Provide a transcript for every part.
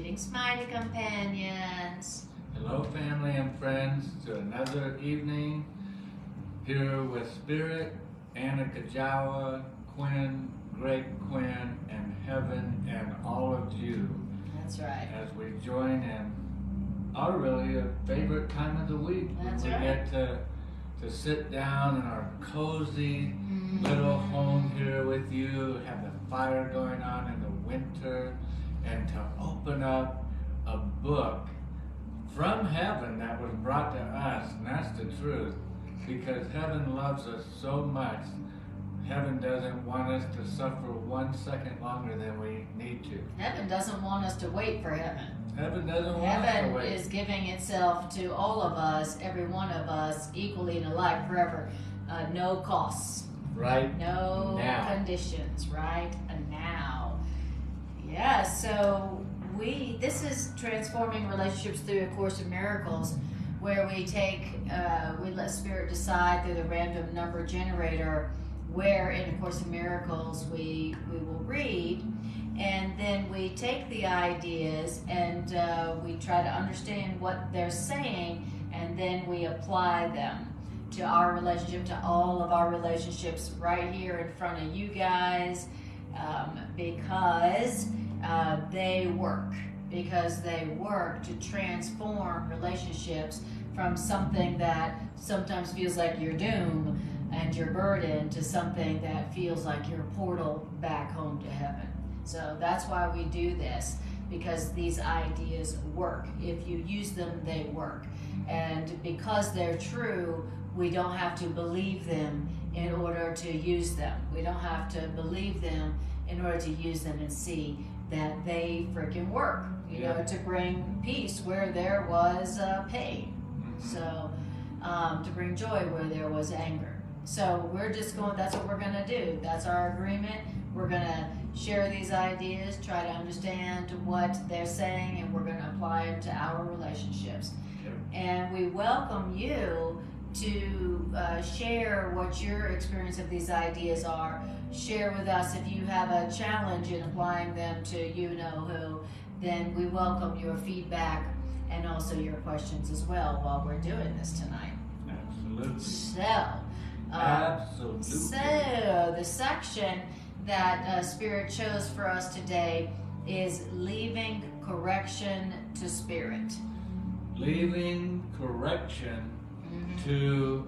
Greetings, mighty companions. Hello, family and friends, to another evening here with Spirit, Anna Kajawa, Quinn, Greg Quinn, and Heaven, and all of you. That's right. As we join in our really favorite time of the week. That's when we right. get to sit down in our cozy little home here with you, have the fire going on in the winter, and to open up a book from heaven that was brought to us, and that's the truth, because heaven loves us so much. Heaven doesn't want us to suffer 1 second longer than we need to. Heaven doesn't want us to wait for heaven. Heaven doesn't want us to Heaven wait. is giving itself to all of us, every one of us, equally and alike, forever. No costs. Right No now. conditions, right now. Yeah, so this is Transforming Relationships Through A Course in Miracles, where we let Spirit decide through the random number generator where in A Course in Miracles we will read, and then we take the ideas and we try to understand what they're saying, and then we apply them to our relationship, to all of our relationships right here in front of you guys, because they work. Because they work to transform relationships from something that sometimes feels like your doom and your burden to something that feels like your portal back home to heaven. So that's why we do this, because these ideas work. If you use them, they work. And because they're true, we don't have to believe them in order to use them. We don't have to believe them in order to use them and see that they freaking work, you know, to bring peace where there was pain. So, to bring joy where there was anger. So we're just going, that's what we're going to do. That's our agreement. We're going to share these ideas, try to understand what they're saying, and we're going to apply them to our relationships. And we welcome you to share what your experience of these ideas are. Share with us if you have a challenge in applying them to you-know-who. Then we welcome your feedback and also your questions as well while we're doing this tonight. Absolutely. Absolutely. So the section that Spirit chose for us today is leaving correction to Spirit. Leaving correction to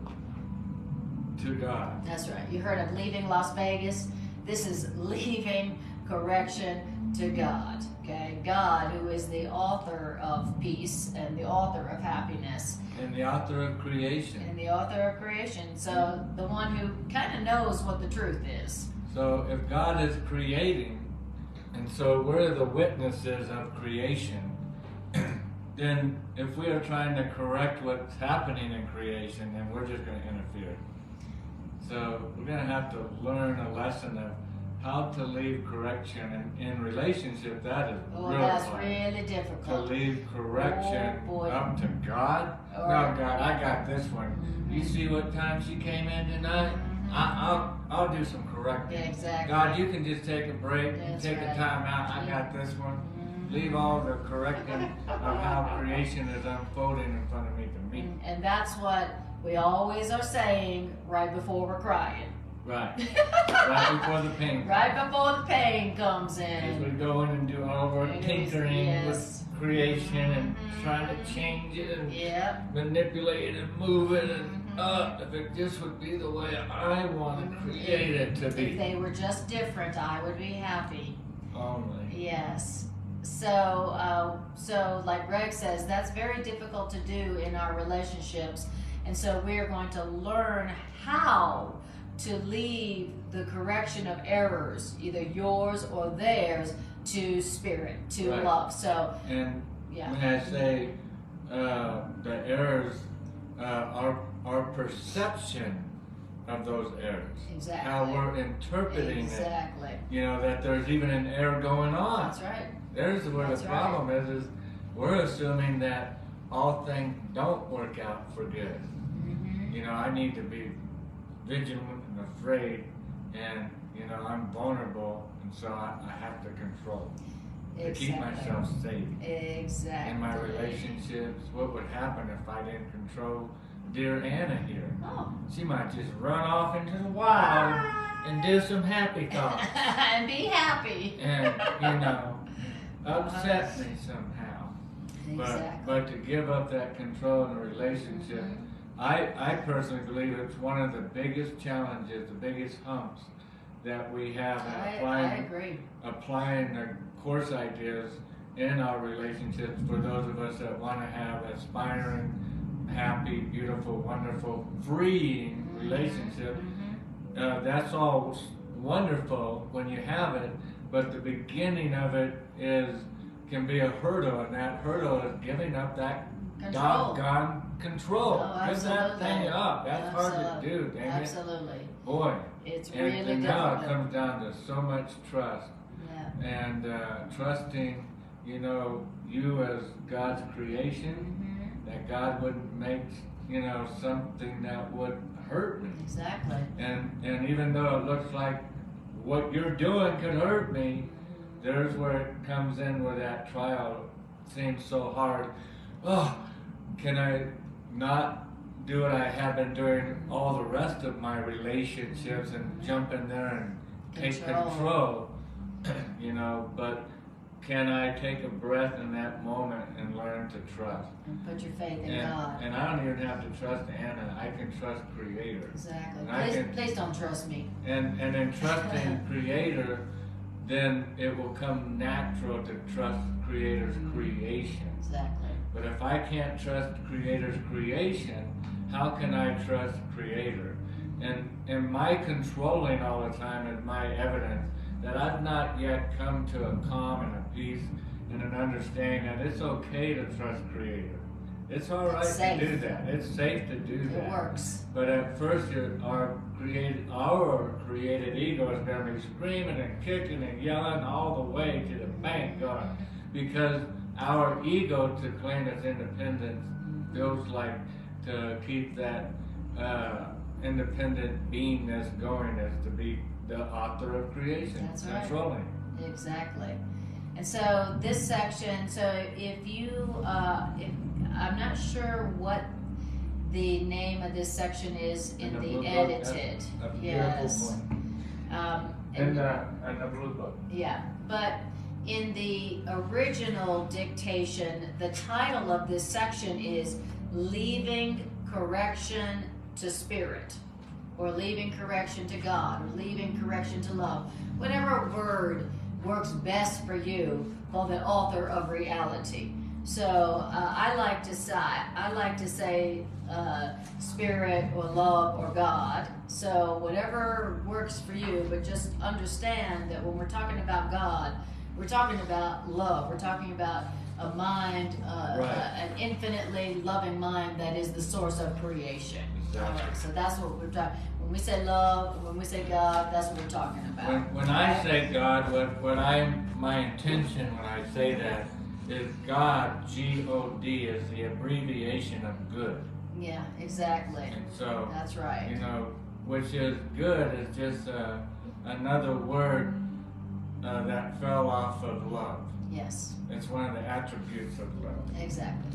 God. That's right. You heard of leaving Las Vegas? This is leaving correction to God. Okay, God, who is the author of peace and the author of happiness. And the author of creation. And the author of creation. So the one who kind of knows what the truth is. So if God is creating, and so we're the witnesses of creation, then if we are trying to correct what's happening in creation, then we're just going to interfere. So we're going to have to learn a lesson of how to leave correction, and in relationship that is that's hard. really difficult. To leave correction up to God. No, God, I got this one. You see what time she came in tonight? I'll do some correcting. Yeah, exactly. God, you can just take a break and That's take right. a time out. I got this one. Leave all the correcting of how creation is unfolding in front of me to me. And that's what we always are saying right before we're crying. Right. Right before the pain. Right before the pain comes As we in. go in and do all of our tinkering Yes. with creation and trying to change it and Yep. manipulate it and move it and if it just would be the way I want to create it to If be. they were just different, I would be happy. Only. Yes. So like Greg says, that's very difficult to do in our relationships. And so we are going to learn how to leave the correction of errors, either yours or theirs, to Spirit, to Right. love. So, And yeah. when I say the errors, our perception of those errors, Exactly. how we're interpreting Exactly. it, you know, that there's even an error going on. That's right. There's where That's the right. problem is we're assuming that all things don't work out for good. You know, I need to be vigilant and afraid, and, you know, I'm vulnerable, and so I have to control. to keep myself safe. Exactly. In my relationships, what would happen if I didn't control dear Anna here? Oh. She might just run off into the wild and do some happy thoughts. And be happy. And, upset me somehow. Exactly. But to give up that control in a relationship, I personally believe it's one of the biggest challenges, the biggest humps that we have in I agree. applying the course ideas in our relationships for those of us that want to have aspiring, happy, beautiful, wonderful, freeing relationships. That's all wonderful when you have it, but the beginning of it can be a hurdle, and that hurdle is giving up that doggone control. Oh, give that thing up. That's hard to do, dang it. Absolutely. Boy. It's really difficult. And now it comes down to so much trust. Yeah. And trusting, you as God's creation, that God wouldn't make, something that would hurt me. Exactly. And even though it looks like what you're doing could hurt me, there's where it comes in where that trial seems so hard. Oh, can I not do what I have been doing all the rest of my relationships and jump in there and take control, but can I take a breath in that moment and learn to trust? And put your faith in God. And I don't even have to trust Anna. I can trust Creator. Exactly. Please don't trust me. And in trusting Creator, then it will come natural to trust Creator's creation. Exactly. But if I can't trust Creator's creation, how can I trust Creator? And my controlling all the time is my evidence that I've not yet come to a calm and a peace and an understanding that it's okay to trust Creator. It's all right to do that. It's safe to do that. It works. But at first, our created ego is going to be screaming and kicking and yelling all the way to the bank, going, because our ego, to claim its independence, feels like to keep that independent beingness going is to be the author of creation. That's right. Controlling. Exactly. And so this section, if I'm not sure what the name of this section is in the edited. Yes. In the blue book. Yeah, but in the original dictation, the title of this section is Leaving Correction to Spirit, or Leaving Correction to God, or Leaving Correction to Love. Whatever word works best for you, for the author of reality. So I like to say spirit or love or God. So whatever works for you, but just understand that when we're talking about God, we're talking about love. We're talking about a mind, an infinitely loving mind that is the source of creation. Exactly. All right, so that's what we're talking. When we say love, when we say God, that's what we're talking about. When I say God, my intention when I say that is God, G-O-D, is the abbreviation of good. Yeah, exactly. And so, that's right. Which is good is just another word that fell off of love. Yes. It's one of the attributes of love. Exactly.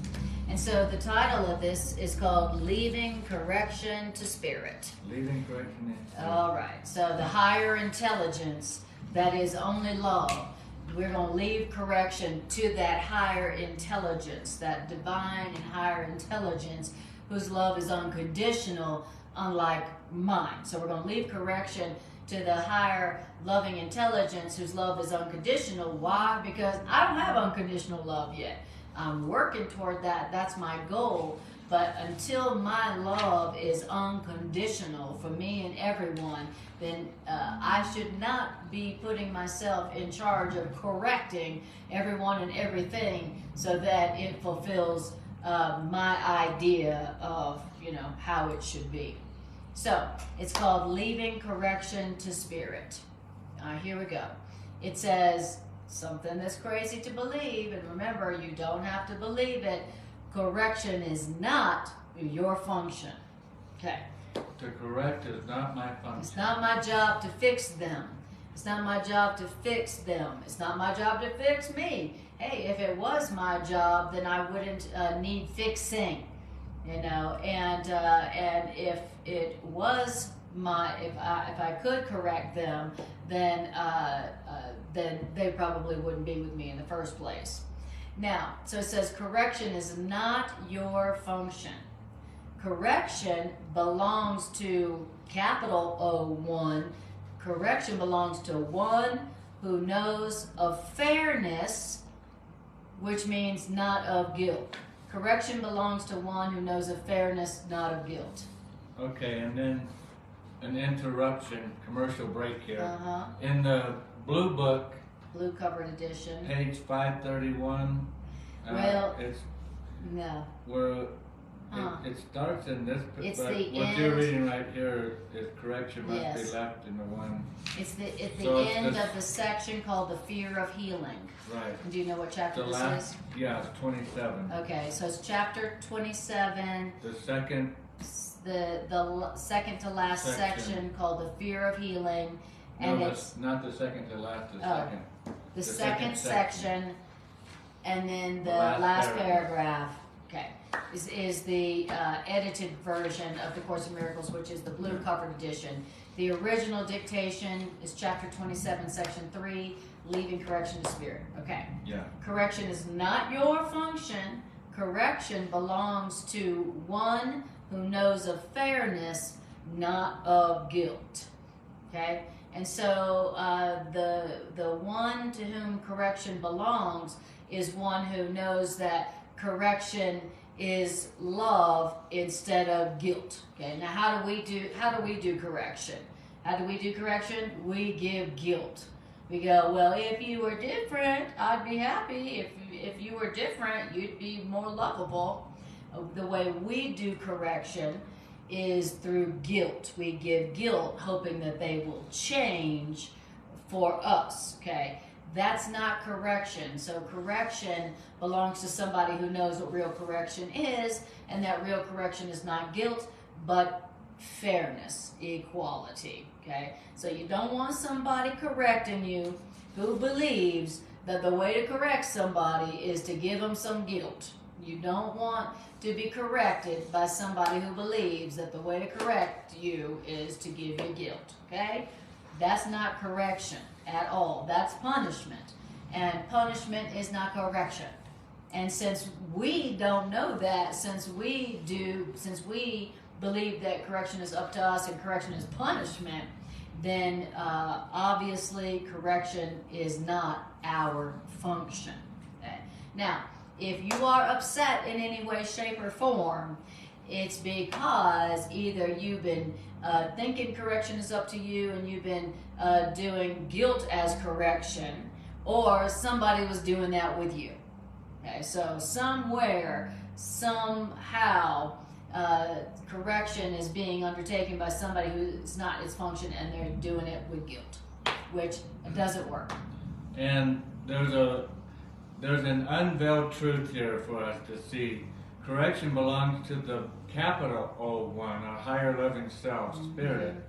And so the title of this is called Leaving Correction to Spirit. Leaving correction to Spirit. All right. So the higher intelligence that is only love, we're going to leave correction to that higher intelligence, that divine and higher intelligence whose love is unconditional, unlike mine. So we're going to leave correction to the higher loving intelligence whose love is unconditional. Why? Because I don't have unconditional love yet. I'm working toward that. That's my goal. But until my love is unconditional for me and everyone, then I should not be putting myself in charge of correcting everyone and everything so that it fulfills my idea of, how it should be. So it's called Leaving Correction to Spirit. Here we go. It says something that's crazy to believe, and remember, you don't have to believe it. Correction is not your function. Okay. To correct is not my function. It's not my job to fix them. It's not my job to fix them. It's not my job to fix me. Hey, if it was my job, then I wouldn't need fixing, you know. And if it was if I could correct them, then they probably wouldn't be with me in the first place. Now, so it says correction is not your function. Correction belongs to capital O1. Correction belongs to one who knows of fairness, which means not of guilt. Correction belongs to one who knows of fairness, not of guilt. Okay, and then an interruption, commercial break here. Uh-huh. In the blue book, blue covered edition, page 531. Well, it's no. Where it starts in this, it's but the what end. you're reading right here is correction must Yes. be left in the one. It's at the So it's end this- of the section called the fear of healing. Right. Do you know what chapter The this last, is? yeah, it's 27. Okay, so it's chapter 27. The second. The second to last section called the fear of healing, and No, it's not the second to last. The second. the second second section, and then the last last paragraph. Okay, is the edited version of the Course in Miracles, which is the blue covered edition. The original dictation is chapter 27, section 3, leaving correction to spirit. Okay. Yeah. Correction is not your function. Correction belongs to one who knows of fairness, not of guilt. Okay? And so the one to whom correction belongs is one who knows that correction is love instead of guilt. Okay? Now how do we do correction? How do we do correction? We give guilt. We go, well, if you were different, I'd be happy. If you were different, you'd be more lovable. The way we do correction is through guilt. We give guilt, hoping that they will change for us, okay? That's not correction. So correction belongs to somebody who knows what real correction is, and that real correction is not guilt, but fairness, equality, okay? So you don't want somebody correcting you who believes that the way to correct somebody is to give them some guilt. You don't want to be corrected by somebody who believes that the way to correct you is to give you guilt, okay? That's not correction at all. That's punishment. And punishment is not correction. And since we don't know that, since we believe that correction is up to us and correction is punishment, then obviously correction is not our function. Okay? Now, if you are upset in any way, shape, or form, it's because either you've been thinking correction is up to you and you've been doing guilt as correction, or somebody was doing that with you. Okay, so somewhere, somehow, correction is being undertaken by somebody who it's not its function, and they're doing it with guilt, which doesn't work. And there's an unveiled truth here for us to see. Correction belongs to the capital O1, our higher loving self, spirit. Mm-hmm.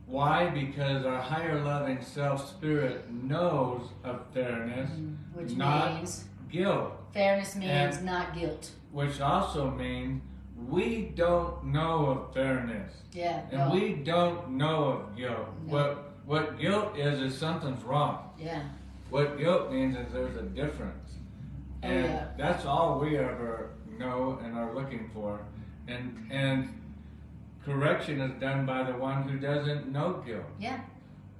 Why? Because our higher loving self, spirit, knows of fairness, which not means guilt. Fairness means And not guilt. Which also means we don't know of fairness. Yeah. And we don't know of guilt. No. What guilt is something's wrong. Yeah. What guilt means is there's a difference. And that's all we ever know and are looking for. And correction is done by the one who doesn't know guilt. Yeah.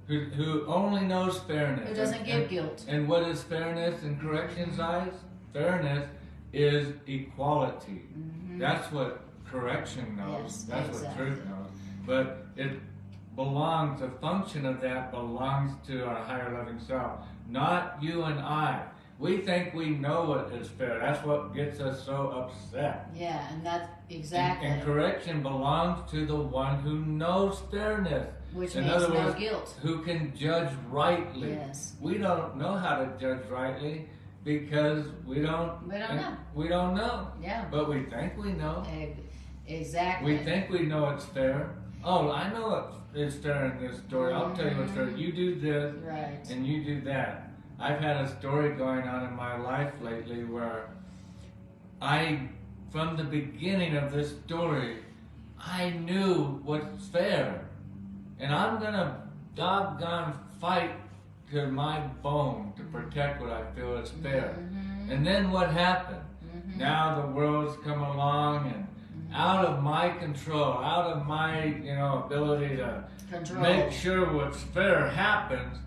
Who only knows fairness. Who doesn't give guilt. And what is fairness in correction's eyes? Fairness is equality. Mm-hmm. That's what correction knows. Yes, that's exactly. what truth knows. But it belongs, the function of that belongs to our higher loving self, not you and I. We think we know what is fair. That's what gets us so upset. Yeah, and that's exactly. And correction belongs to the one who knows fairness. Which in means other no words, guilt. Who can judge rightly. Yes. We don't know how to judge rightly because we don't know. We don't know. Yeah. But we think we know. Exactly. We think we know it's fair. oh, I know what is fair in this story. I'll tell you what's fair. You do this, Right. and you do that. I've had a story going on in my life lately where from the beginning of this story, I knew what's fair. And I'm going to doggone fight to my bone to protect what I feel is fair. Mm-hmm. And then what happened? Mm-hmm. Now the world's come along and out of my control, out of my ability to make sure what's fair happens,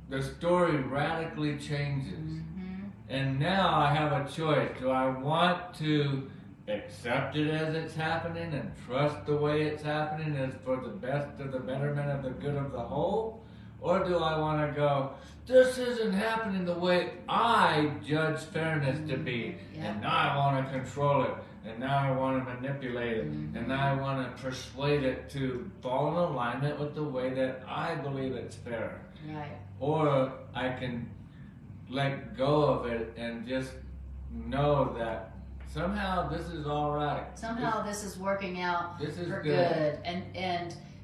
the story radically changes. Mm-hmm. And now I have a choice. Do I want to accept it as it's happening and trust the way it's happening as for the best of the betterment of the good of the whole? Or do I want to go, this isn't happening the way I judge fairness to be, and now I want to control it, and now I want to manipulate it, and now I want to persuade it to fall in alignment with the way that I believe it's fair. Right. Or I can let go of it and just know that somehow this is all right. Somehow this is working out This is for good.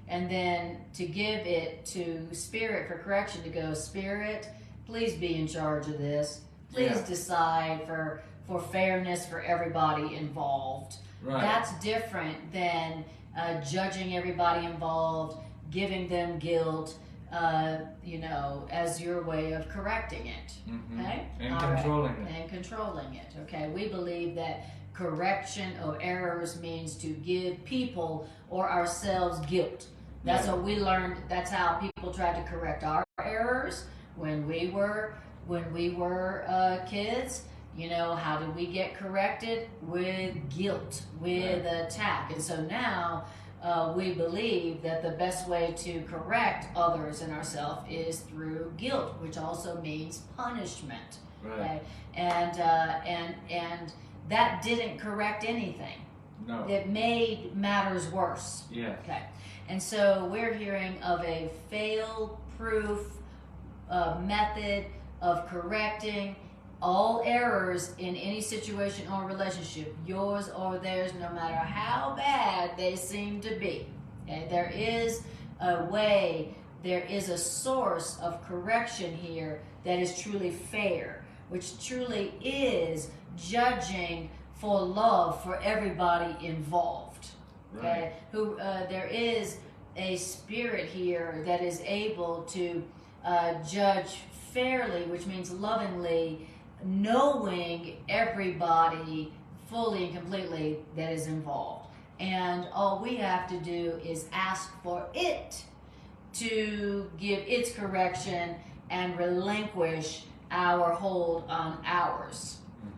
And then to give it to Spirit for correction, to go, Spirit, please be in charge of this. Please decide for fairness for everybody involved. Right. That's different than judging everybody involved, giving them guilt, as your way of correcting it. Mm-hmm. Okay? And All controlling right. it. And controlling it. Okay. We believe that correction of errors means to give people or ourselves guilt. That's what we learned. That's how people tried to correct our errors when we were kids. How did we get corrected? With guilt, with attack. And so now we believe that the best way to correct others and ourselves is through guilt, which also means punishment. Right. Okay? And that didn't correct anything. No. It made matters worse. Yes. Okay. And so we're hearing of a fail-proof method of correcting all errors in any situation or relationship, yours or theirs, no matter how bad they seem to be. Okay? There is a way, there is a source of correction here that is truly fair, which truly is judging for love for everybody involved. Okay? Right. There is a spirit here that is able to judge fairly, which means lovingly, knowing everybody fully and completely that is involved. And all we have to do is ask for it to give its correction and relinquish our hold on ours.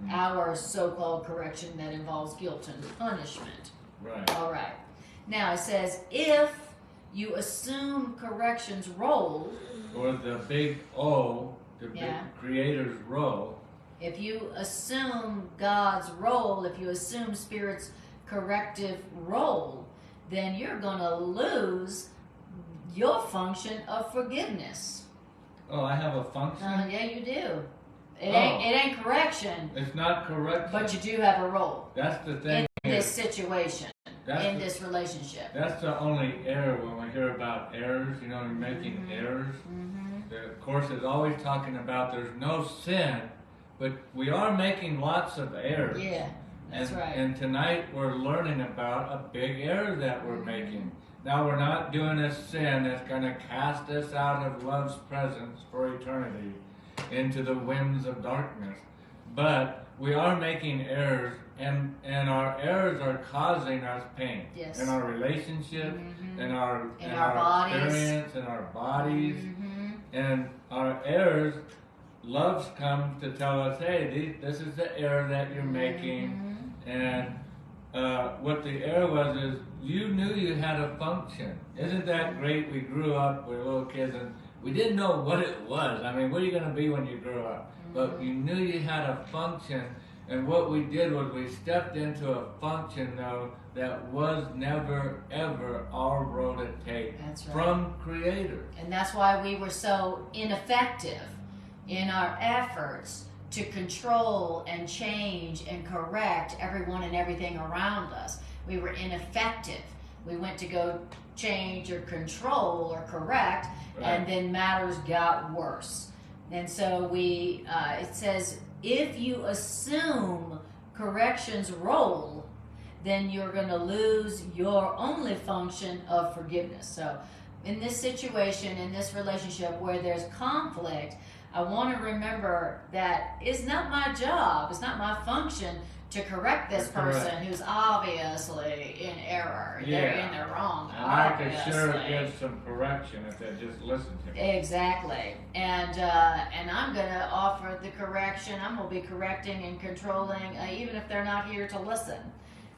Our so-called correction that involves guilt and punishment. Right. All right. Now it says, if you assume correction's role, Or the big O, the big creator's role. if you assume God's role, if you assume Spirit's corrective role, then you're going to lose your function of forgiveness. Oh, I have a function? Yeah, you do. It ain't correction. It's not correction. But you do have a role. That's the thing. In this situation, in the, this relationship. That's the only error when we hear about errors, you're making errors. The Course is always talking about there's no sin, but we are making lots of errors. Yeah, that's right. And tonight we're learning about a big error that we're making. Now we're not doing a sin that's going to cast us out of love's presence for eternity into the winds of darkness. But we are making errors, and our errors are causing us pain. Yes. In our relationship, in our bodies. experience, in our bodies. And our errors, love comes to tell us, hey, this is the error that you're making. And what the error was is you knew you had a function. Isn't that great? We grew up, we were little kids, and we didn't know what it was. I mean, what are you going to be when you grow up? But you knew you had a function, and what we did was we stepped into a function, though, that was never, ever our role to take from Creator. And that's why we were so ineffective in our efforts to control and change and correct everyone and everything around us. We were ineffective We went to go change or control or correct, Right. and then matters got worse. And so it says, if you assume correction's role, then you're going to lose your only function of forgiveness. So in this situation, in this relationship where there's conflict, I want to remember that it's not my job, it's not my function to correct this person who's obviously in error. Yeah. They're in the wrong, And I could obviously. sure give some correction if they just listen to me. Exactly. And I'm going to offer the correction. I'm going to be correcting and controlling, even if they're not here to listen.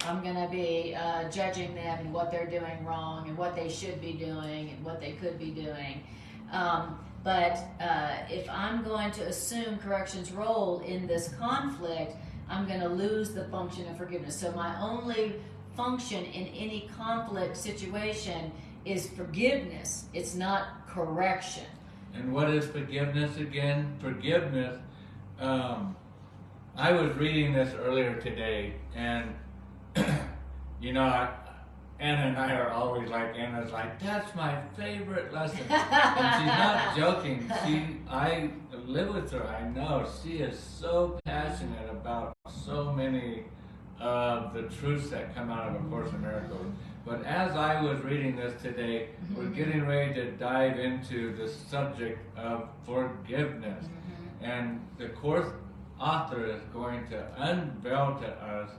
I'm going to be judging them and what they're doing wrong and what they should be doing and what they could be doing. But if I'm going to assume correction's role in this conflict, I'm going to lose the function of forgiveness. So my only function in any conflict situation is forgiveness. It's not correction. And what is forgiveness again? Forgiveness, I was reading this earlier today, and you know, Anna and I are always like, Anna's like, that's my favorite lesson. And she's not joking. I live with her, I know. She is so passionate about so many of the truths that come out of A Course in Miracles. But as I was reading this today, we're getting ready to dive into the subject of forgiveness. And the Course author is going to unveil to us,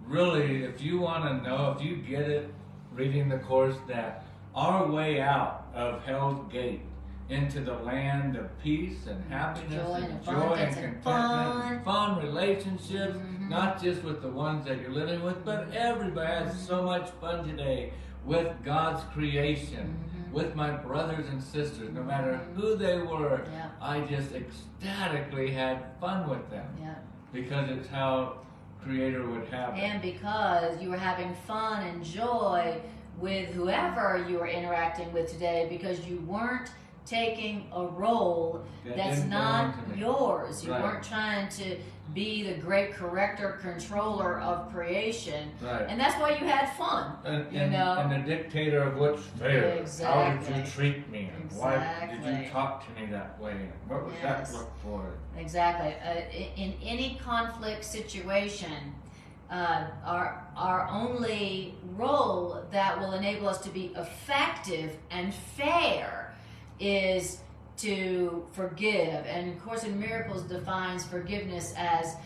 really, if you want to know, if you get it, reading the Course, that our way out of Hell's Gate into the land of peace and happiness and joy and contentment and fun relationships, not just with the ones that you're living with, but everybody has so much fun today with God's creation, with my brothers and sisters, no matter who they were. I just ecstatically had fun with them because it's how Creator would have it. And because you were having fun and joy with whoever you were interacting with today, because you weren't taking a role that's not yours. You weren't trying to be the great corrector, controller of creation. And that's why you had fun. And the dictator of what's fair. Exactly. How did you treat me? And why did you talk to me that way? And what was that look for? Exactly. In any conflict situation, our only role that will enable us to be effective and fair is to forgive. And of course, in Miracles defines forgiveness as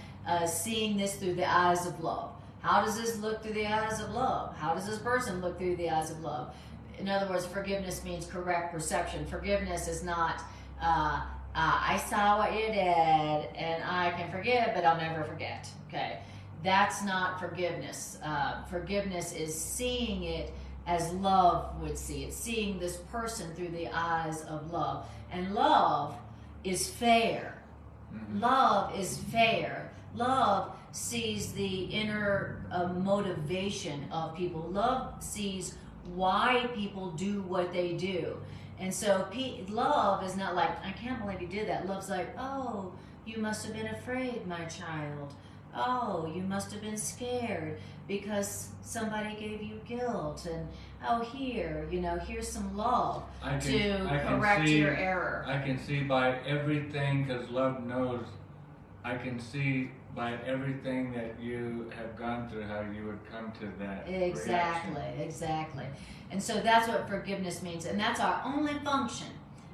seeing this through the eyes of love. How does this look through the eyes of love? How does this person look through the eyes of love? In other words, forgiveness means correct perception. Forgiveness is not I saw what you did and I can forgive, but I'll never forget. Okay, that's not forgiveness. Forgiveness is seeing it as love would see it, seeing this person through the eyes of love. And love is fair. Love is fair. Love sees the inner motivation of people. Love sees why people do what they do. And so love is not like, I can't believe you did that. Love's like, oh, you must have been afraid, my child. Oh, you must have been scared because somebody gave you guilt. And oh, here's some love to correct your error. I can see by everything, because love knows, I can see by everything that you have gone through how you would come to that reaction. Exactly. And so that's what forgiveness means. And that's our only function.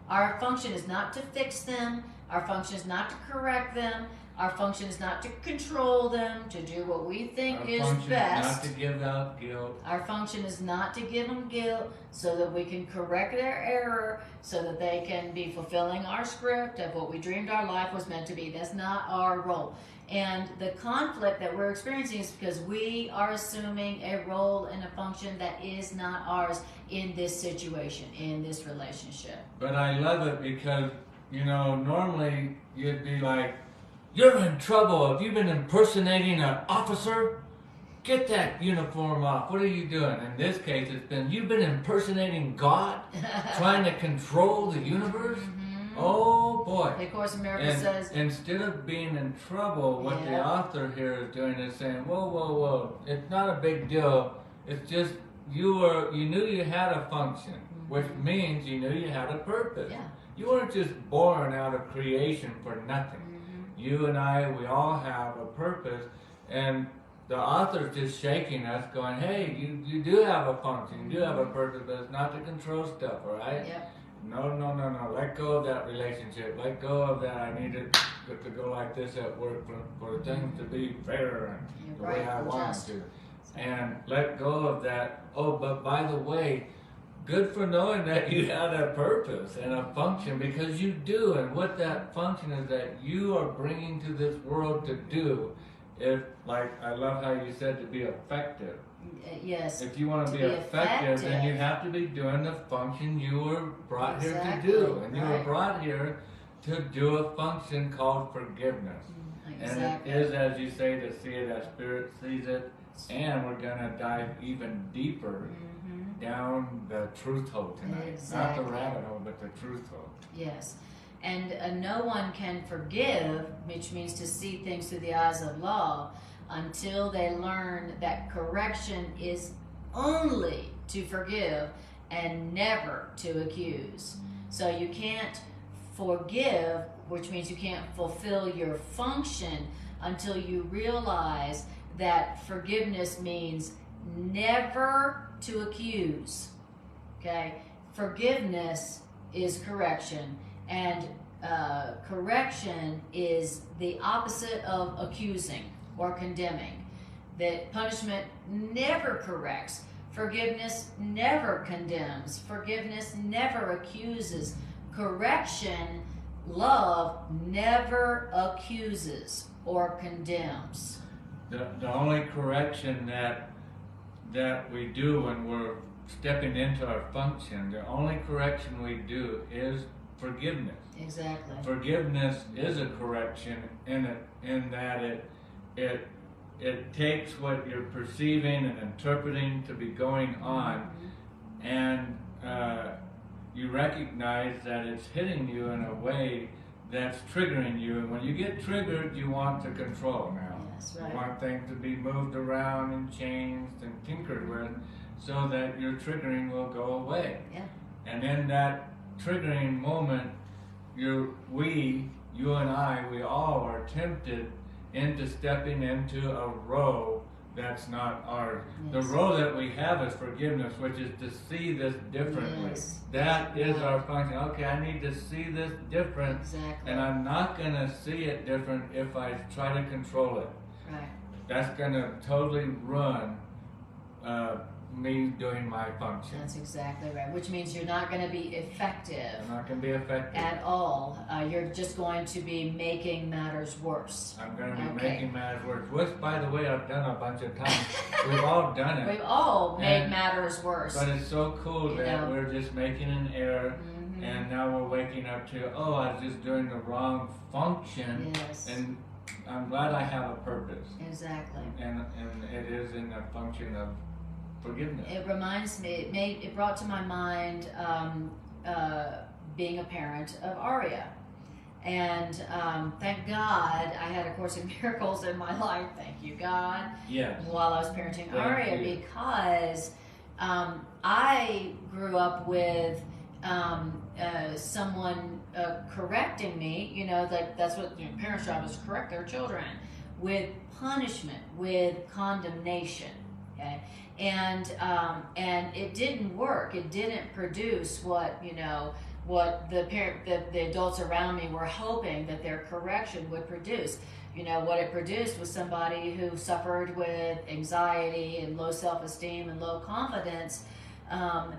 Our function is not to fix them. Our function is not to correct them. Our function is not to control them, to do what we think is best. Not to give out guilt. Our function is not to give them guilt so that we can correct their error, so that they can be fulfilling our script of what we dreamed our life was meant to be. That's not our role. And the conflict that we're experiencing is because we are assuming a role and a function that is not ours in this situation, in this relationship. But I love it because, normally you'd be like, you're in trouble. Have you been impersonating an officer? Get that uniform off. What are you doing? In this case, it's been, you've been impersonating God, trying to control the universe? Oh, boy. The Course in Miracles says, instead of being in trouble, what the author here is doing is saying, whoa. It's not a big deal. It's just, you knew you had a function, which means you knew you had a purpose. Yeah. You weren't just born out of creation for nothing. You and I, we all have a purpose, and the author's just shaking us, going, "Hey, you do have a function, you do have a purpose, but it's not to control stuff, all right? Yep. No. Let go of that relationship. Let go of that. I need it to go like this at work for things to be fair and the way I want to. And let go of that. Oh, but by the way, good for knowing that you had a purpose and a function, because you do. And what that function is that you are bringing to this world to do. If, like, I love how you said to be effective. Yes. If you want to be effective, then you have to be doing the function you were brought here to do. And you were brought here to do a function called forgiveness. Exactly. And it is, as you say, to see it as Spirit sees it. And we're going to dive even deeper down the truth hole tonight. Exactly. Not the rabbit hole, but the truth hole. Yes. And no one can forgive, which means to see things through the eyes of love, until they learn that correction is only to forgive and never to accuse. So you can't forgive, which means you can't fulfill your function until you realize that forgiveness means never to accuse. Okay? Forgiveness is correction, and correction is the opposite of accusing or condemning. That punishment never corrects. Forgiveness never condemns. Forgiveness never accuses. Correction, love, never accuses or condemns. The only correction that we do when we're stepping into our function, the only correction we do is forgiveness. Exactly. Forgiveness is a correction in that it takes what you're perceiving and interpreting to be going on, and you recognize that it's hitting you in a way that's triggering you. And when you get triggered, you want to control now. Yes, right. You want things to be moved around and changed and tinkered with so that your triggering will go away. Yeah. And in that triggering moment, you and I, we all are tempted into stepping into a role that's not ours. Yes. The role that we have is forgiveness, which is to see this differently. Yes. That is our function. Okay, I need to see this different, Exactly. and I'm not going to see it different if I try to control it. Right. That's going to totally ruin me doing my function. That's exactly right. Which means you're not going to be effective. I'm not going to be effective At all. You're just going to be making matters worse. I'm going to be making matters worse. Which, by the way, I've done a bunch of times. We've all done it. We've all made matters worse. But it's so cool that we're just making an error, and now we're waking up to, oh, I was just doing the wrong function. Yes. And I'm glad I have a purpose. Exactly. And it is in the function of forgiveness. It reminds me, it brought to my mind being a parent of Aria. And thank God I had a Course in Miracles in my life, thank you God, Yes. while I was parenting Aria, because I grew up with someone correcting me, you know, that's what parents' job is, to correct their children, with punishment, with condemnation, okay? And it didn't work. It didn't produce what the adults around me were hoping that their correction would produce. You know, what it produced was somebody who suffered with anxiety and low self-esteem and low confidence. So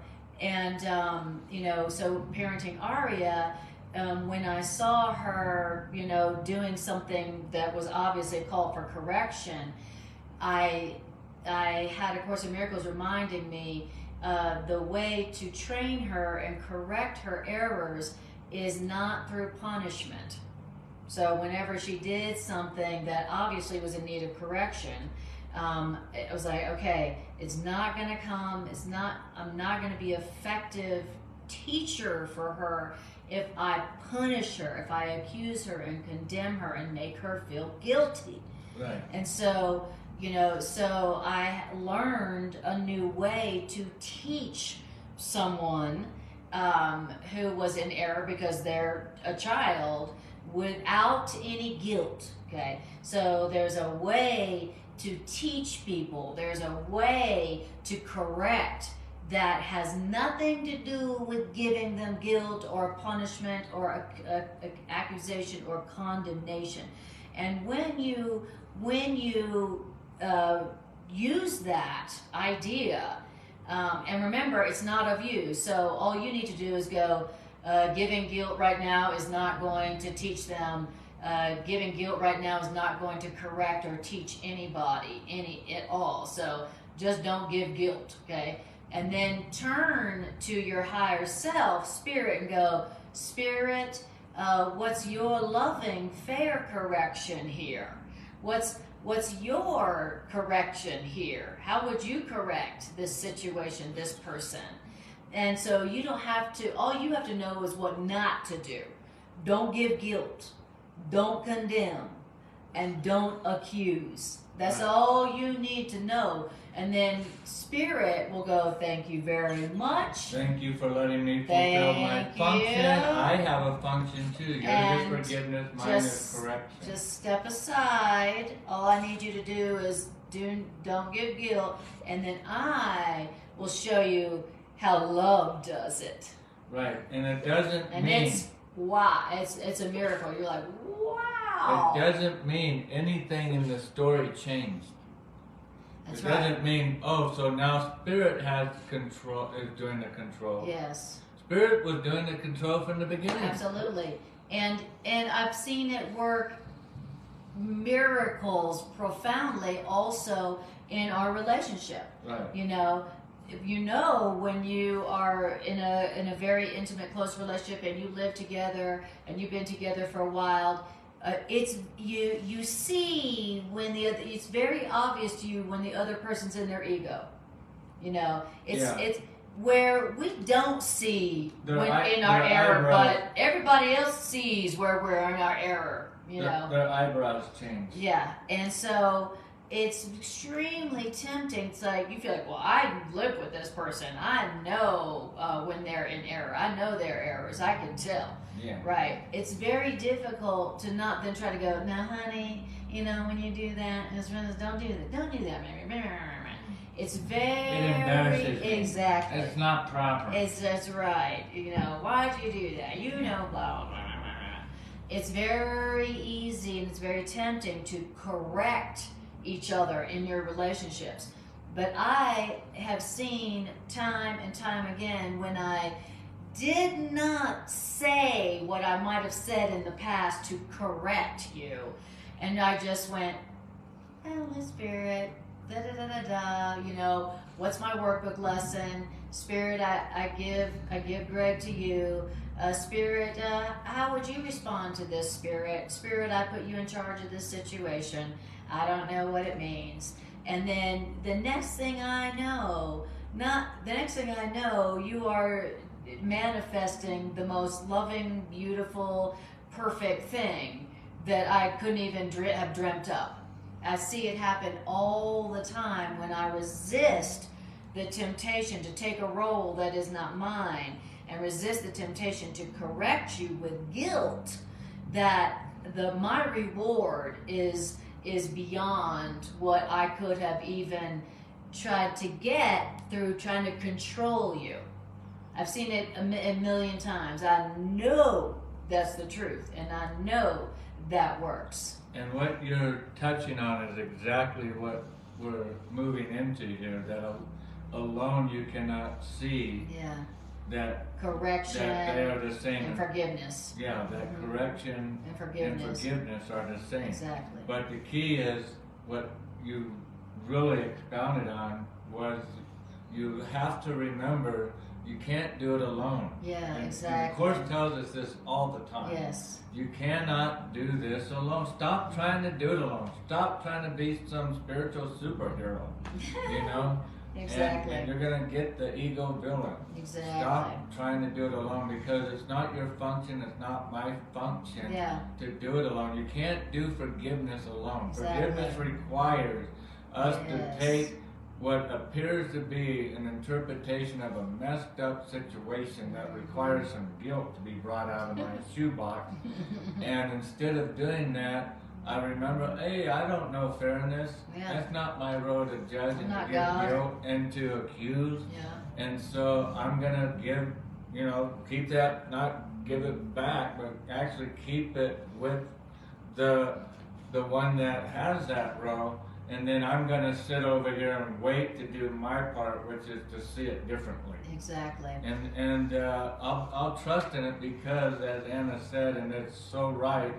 parenting Aria, when I saw her, doing something that was obviously a call for correction, I had a Course in Miracles reminding me the way to train her and correct her errors is not through punishment. So whenever she did something that obviously was in need of correction, it was like, okay, it's not going to come. I'm not going to be effective teacher for her if I punish her, if I accuse her and condemn her and make her feel guilty. Right. And so So I learned a new way to teach someone who was in error because they're a child without any guilt. Okay, so there's a way to teach people, there's a way to correct that has nothing to do with giving them guilt or punishment or a accusation or condemnation. And when you use that idea, and remember, it's not of you, so all you need to do is go, giving guilt right now is not going to teach them. Giving guilt right now is not going to correct or teach anybody at all. So just don't give guilt, okay? And then turn to your higher self, spirit, and go, Spirit, what's your loving, fair correction here? What's your correction here? How would you correct this situation, this person? And so you don't have to, all you have to know is what not to do. Don't give guilt. Don't condemn, and don't accuse. That's all you need to know. And then Spirit will go, thank you very much. Thank you for letting me fulfill my function. I have a function too. Yours is forgiveness, mine is correction. Just step aside. All I need you to do is don't give guilt, and then I will show you how love does it. Right, and it doesn't mean... it's a miracle. You're like, wow. It doesn't mean anything in the story changed. That's it doesn't mean, so now Spirit has control, is doing the control. Yes. Spirit was doing the control from the beginning. Absolutely. And I've seen it work miracles profoundly also in our relationship. Right. When you are in a very intimate, close relationship and you live together and you've been together for a while, it's you see when it's very obvious to you when the other person's in their ego. It's where we don't see in our error, but everybody else sees where we're in our error. Their eyebrows change. Yeah, and so it's extremely tempting. It's like you feel like, well, I live with this person. I know when they're in error. I know their errors. I can tell. Yeah. Right. It's very difficult to not then try to go, now, honey, when you do that, don't do that. Don't do that. It's very... It embarrasses me. Exactly. It's not proper. That's right. Why'd you do that? Blah, blah, blah. It's very easy and it's very tempting to correct each other in your relationships. But I have seen time and time again when I did not say what I might have said in the past to correct you, and I just went, Holy Spirit, da da da da da, what's my workbook lesson? Spirit, I give Greg to you. Spirit, how would you respond to this, Spirit? Spirit, I put you in charge of this situation. I don't know what it means. And then the next thing I know, you are manifesting the most loving, beautiful, perfect thing that I couldn't even have dreamt up. I see it happen all the time when I resist the temptation to take a role that is not mine and resist the temptation to correct you with guilt, that my reward is beyond what I could have even tried to get through trying to control you. I've seen it a million times. I know that's the truth, and I know that works. And what you're touching on is exactly what we're moving into here, that alone you cannot see. Yeah. That correction that they are the same. And forgiveness. Yeah, that correction and forgiveness are the same. Exactly. But the key is what you really expounded on was you have to remember you can't do it alone. Yeah, and exactly. The Course tells us this all the time. Yes. You cannot do this alone. Stop trying to do it alone. Stop trying to be some spiritual superhero. Exactly. And you're going to get the ego villain. Exactly. Stop trying to do it alone, because it's not your function, it's not my function to do it alone. You can't do forgiveness alone. Exactly. Forgiveness requires us to take what appears to be an interpretation of a messed up situation that requires some guilt to be brought out of my shoebox. And instead of doing that, I remember, hey, I don't know fairness. That's not my role to judge and to give guilt and to accuse. And so I'm going to give, keep that, not give it back, but actually keep it with the one that has that role. And then I'm going to sit over here and wait to do my part, which is to see it differently. Exactly. And I'll trust in it because, as Anna said, and it's so right,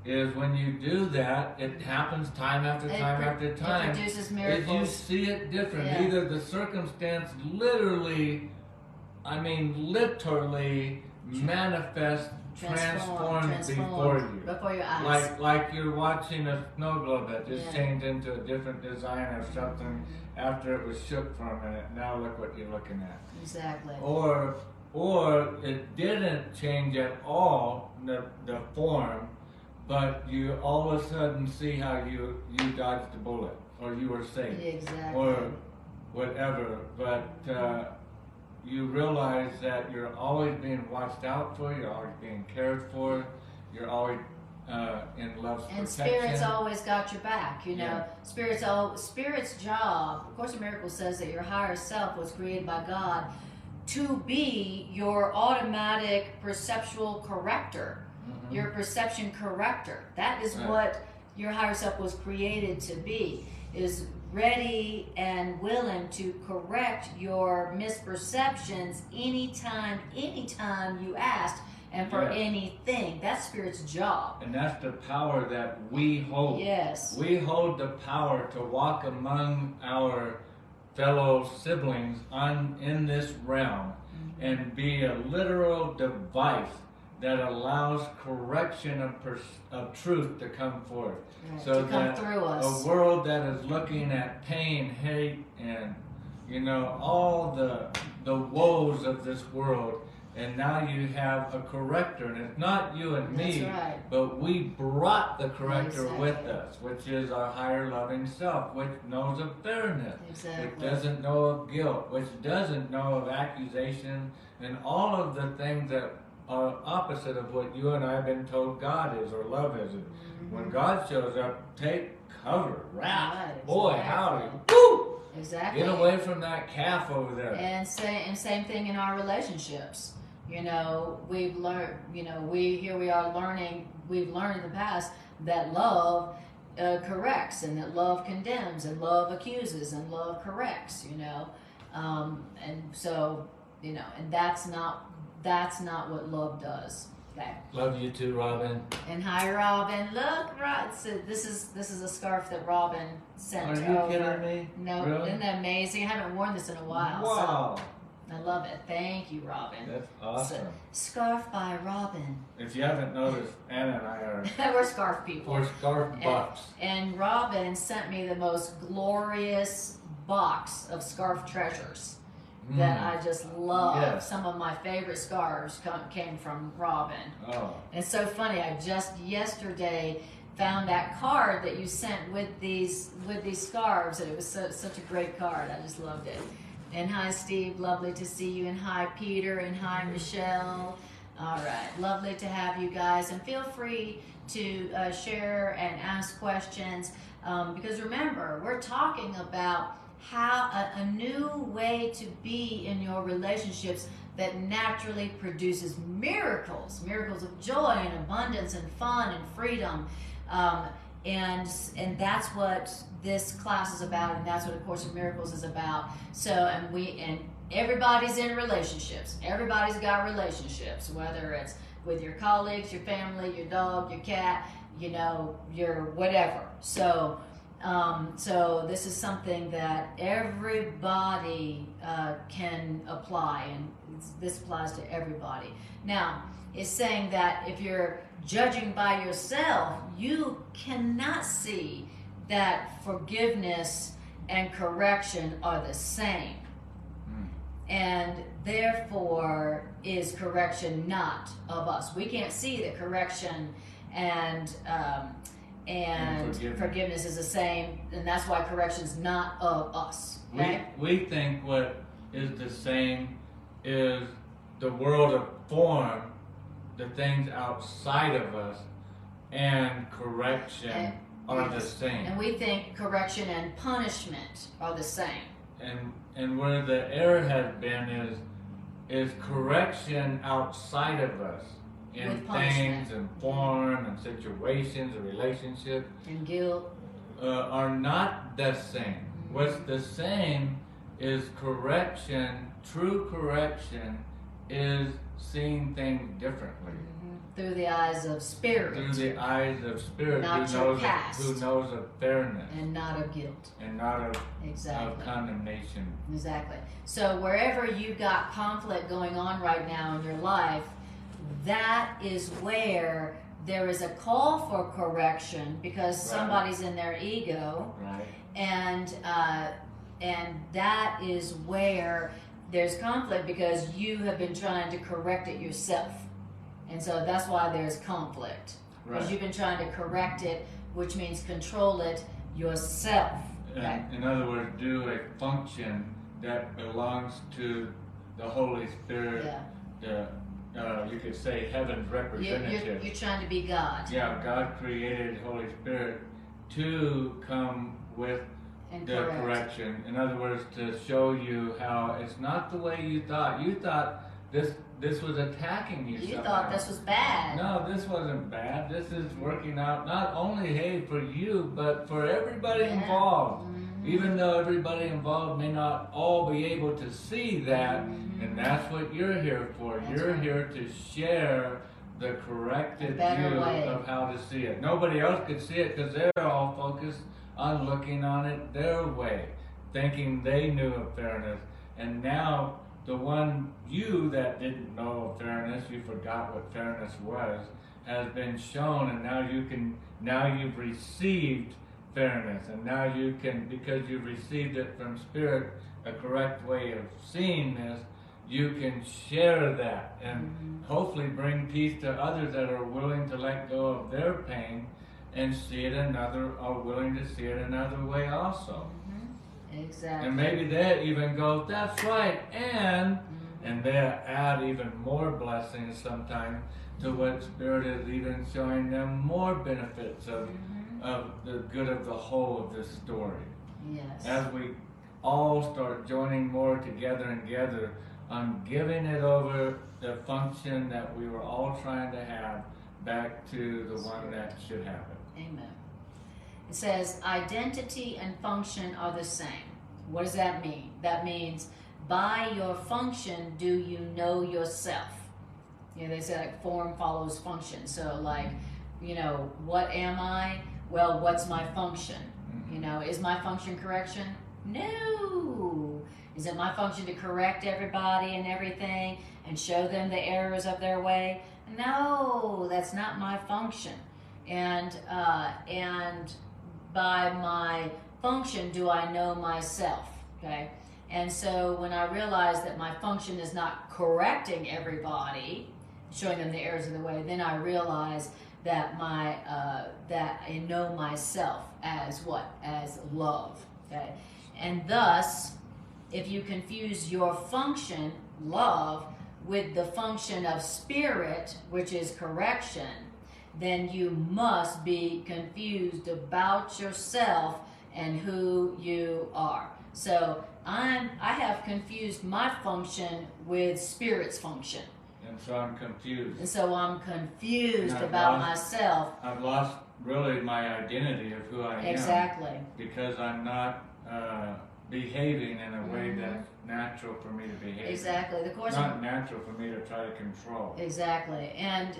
is when you do that, it happens time after time after time. It produces miracles. You see it different. Either the circumstance literally manifests, transforms before you. Before your eyes. Like you're watching a snow globe that just changed into a different design or something after it was shook for a minute. Now look what you're looking at. Exactly. Or it didn't change at all, the form, but you all of a sudden see how you dodged the bullet, or you were safe. Exactly. Or whatever. But you realize that you're always being watched out for, you're always being cared for, you're always in love's protection. And Spirit's always got your back, Spirit's job, of Course in Miracles says that your higher self was created by God to be your automatic perceptual corrector, your perception corrector. That is what your higher self was created to be, is ready and willing to correct your misperceptions anytime you asked, and for anything. That's Spirit's job. And that's the power that we hold. Yes. We hold the power to walk among our fellow siblings in this realm and be a literal device that allows correction of truth to come forth. Right, so to come that through us. A world that is looking at pain, hate, and all the woes of this world, and now you have a corrector, and it's not you and me, but we brought the corrector with us, which is our higher loving self, which knows of fairness, which doesn't know of guilt, which doesn't know of accusation, and all of the things that are opposite of what you and I have been told God is or love is. When God shows up, take cover, wrap, boy, howdy, woo! Exactly. Get away from that calf over there. And same thing in our relationships. We've learned, we've learned in the past that love corrects, and that love condemns, and love accuses, and love corrects, and so, and that's not what love does. Okay. Love you too, Robin. And hi, Robin. Look, so this is a scarf that Robin sent over. Are you kidding me? No, really? Isn't that amazing? I haven't worn this in a while. Wow. So I love it. Thank you, Robin. That's awesome. So, scarf by Robin. If you haven't noticed, Anna and I are we're scarf people. We're scarf bucks. And Robin sent me the most glorious box of scarf treasures that I just love. Yes. Some of my favorite scarves came from Robin. Oh. And it's so funny. I just yesterday found that card that you sent with these scarves, and it was such a great card. I just loved it. And hi, Steve. Lovely to see you. And hi, Peter. And hi, Michelle. All right. Lovely to have you guys. And feel free to share and ask questions, because remember, we're talking about how a new way to be in your relationships that naturally produces miracles of joy and abundance and fun and freedom, and that's what this class is about, and that's what A Course in Miracles is about. So, and everybody's in relationships. Everybody's got relationships, whether it's with your colleagues, your family, your dog, your cat, your whatever. So this is something that everybody can apply, and this applies to everybody. Now, it's saying that if you're judging by yourself, you cannot see that forgiveness and correction are the same. And therefore is correction not of us. We can't see that correction and and forgiveness is the same, and that's why correction's not of us. Okay? We think what is the same is the world of form, the things outside of us, and correction are the same. And we think correction and punishment are the same. And where the error has been is correction outside of us in things and form and situations and relationships and guilt are not the same. What's the same is correction. True correction is seeing things differently. Through the eyes of spirit. Through the eyes of spirit, not your past. Who knows of fairness. And not of guilt. And not of condemnation. Exactly. So wherever you got conflict going on right now in your life, that is where there is a call for correction because somebody's in their ego. Right. And that is where there's conflict because you have been trying to correct it yourself. And so that's why there's conflict. Because you've been trying to correct it, which means control it yourself. Okay? In other words, do a function that belongs to the Holy Spirit. Yeah. You could say heaven's representative. You're trying to be God. Yeah, God created Holy Spirit to come with the correction. In other words, to show you how it's not the way you thought. You thought this was attacking you. You thought this was bad. No, this wasn't bad. This is working out not only, for you, but for everybody involved. Even though everybody involved may not all be able to see that, and that's what you're here for. You're here to share the corrected view of how to see it. Nobody else could see it because they're all focused on looking on it their way, thinking they knew of fairness. And now the one you that didn't know of fairness, you forgot what fairness was, has been shown, and now you've received fairness, and now you can, because you've received it from Spirit, a correct way of seeing this, you can share that and hopefully bring peace to others that are willing to let go of their pain and see it are willing to see it another way also. Exactly. And maybe they even go, that's right, and they add even more blessings sometimes to what Spirit is even showing them more benefits of the good of the whole of this story. Yes. As we all start joining more together on giving it over the function that we were all trying to have back to the one that should have it. Amen. It says, identity and function are the same. What does that mean? That means, by your function, do you know yourself? They say like form follows function. So like, what am I? Well, what's my function? Is my function correction? No. Is it my function to correct everybody and everything and show them the errors of their way? No, that's not my function. And by my function, do I know myself? Okay. And so when I realize that my function is not correcting everybody, showing them the errors of the way, then I realize that that I know myself as what? As love. Okay. And thus, if you confuse your function, love, with the function of Spirit, which is correction, then you must be confused about yourself and who you are. So I have confused my function with Spirit's function. And so I'm confused. And so I'm confused about myself. I've lost really my identity of who I am. Exactly. Because I'm not behaving in a way that's natural for me to behave. Exactly. It's not natural for me to try to control. Exactly. And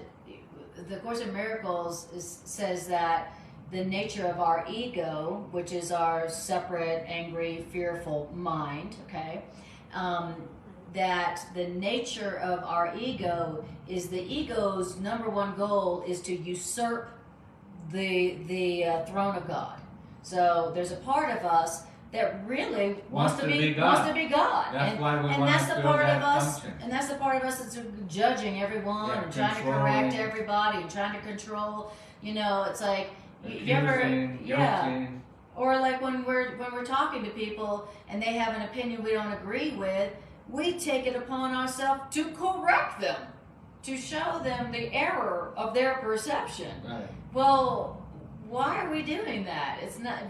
the Course in Miracles says that the nature of our ego, which is our separate, angry, fearful mind, okay, that the nature of our ego is the ego's number one goal is to usurp the throne of God. So there's a part of us that really wants to be God. That's why we want to feel that function. And that's the part of us that's judging everyone and trying to correct everybody and trying to control. It's like, You ever, yeah. guilty. Or like when we're talking to people and they have an opinion we don't agree with, we take it upon ourselves to correct them, to show them the error of their perception. Right. Well, why are we doing that? It's not,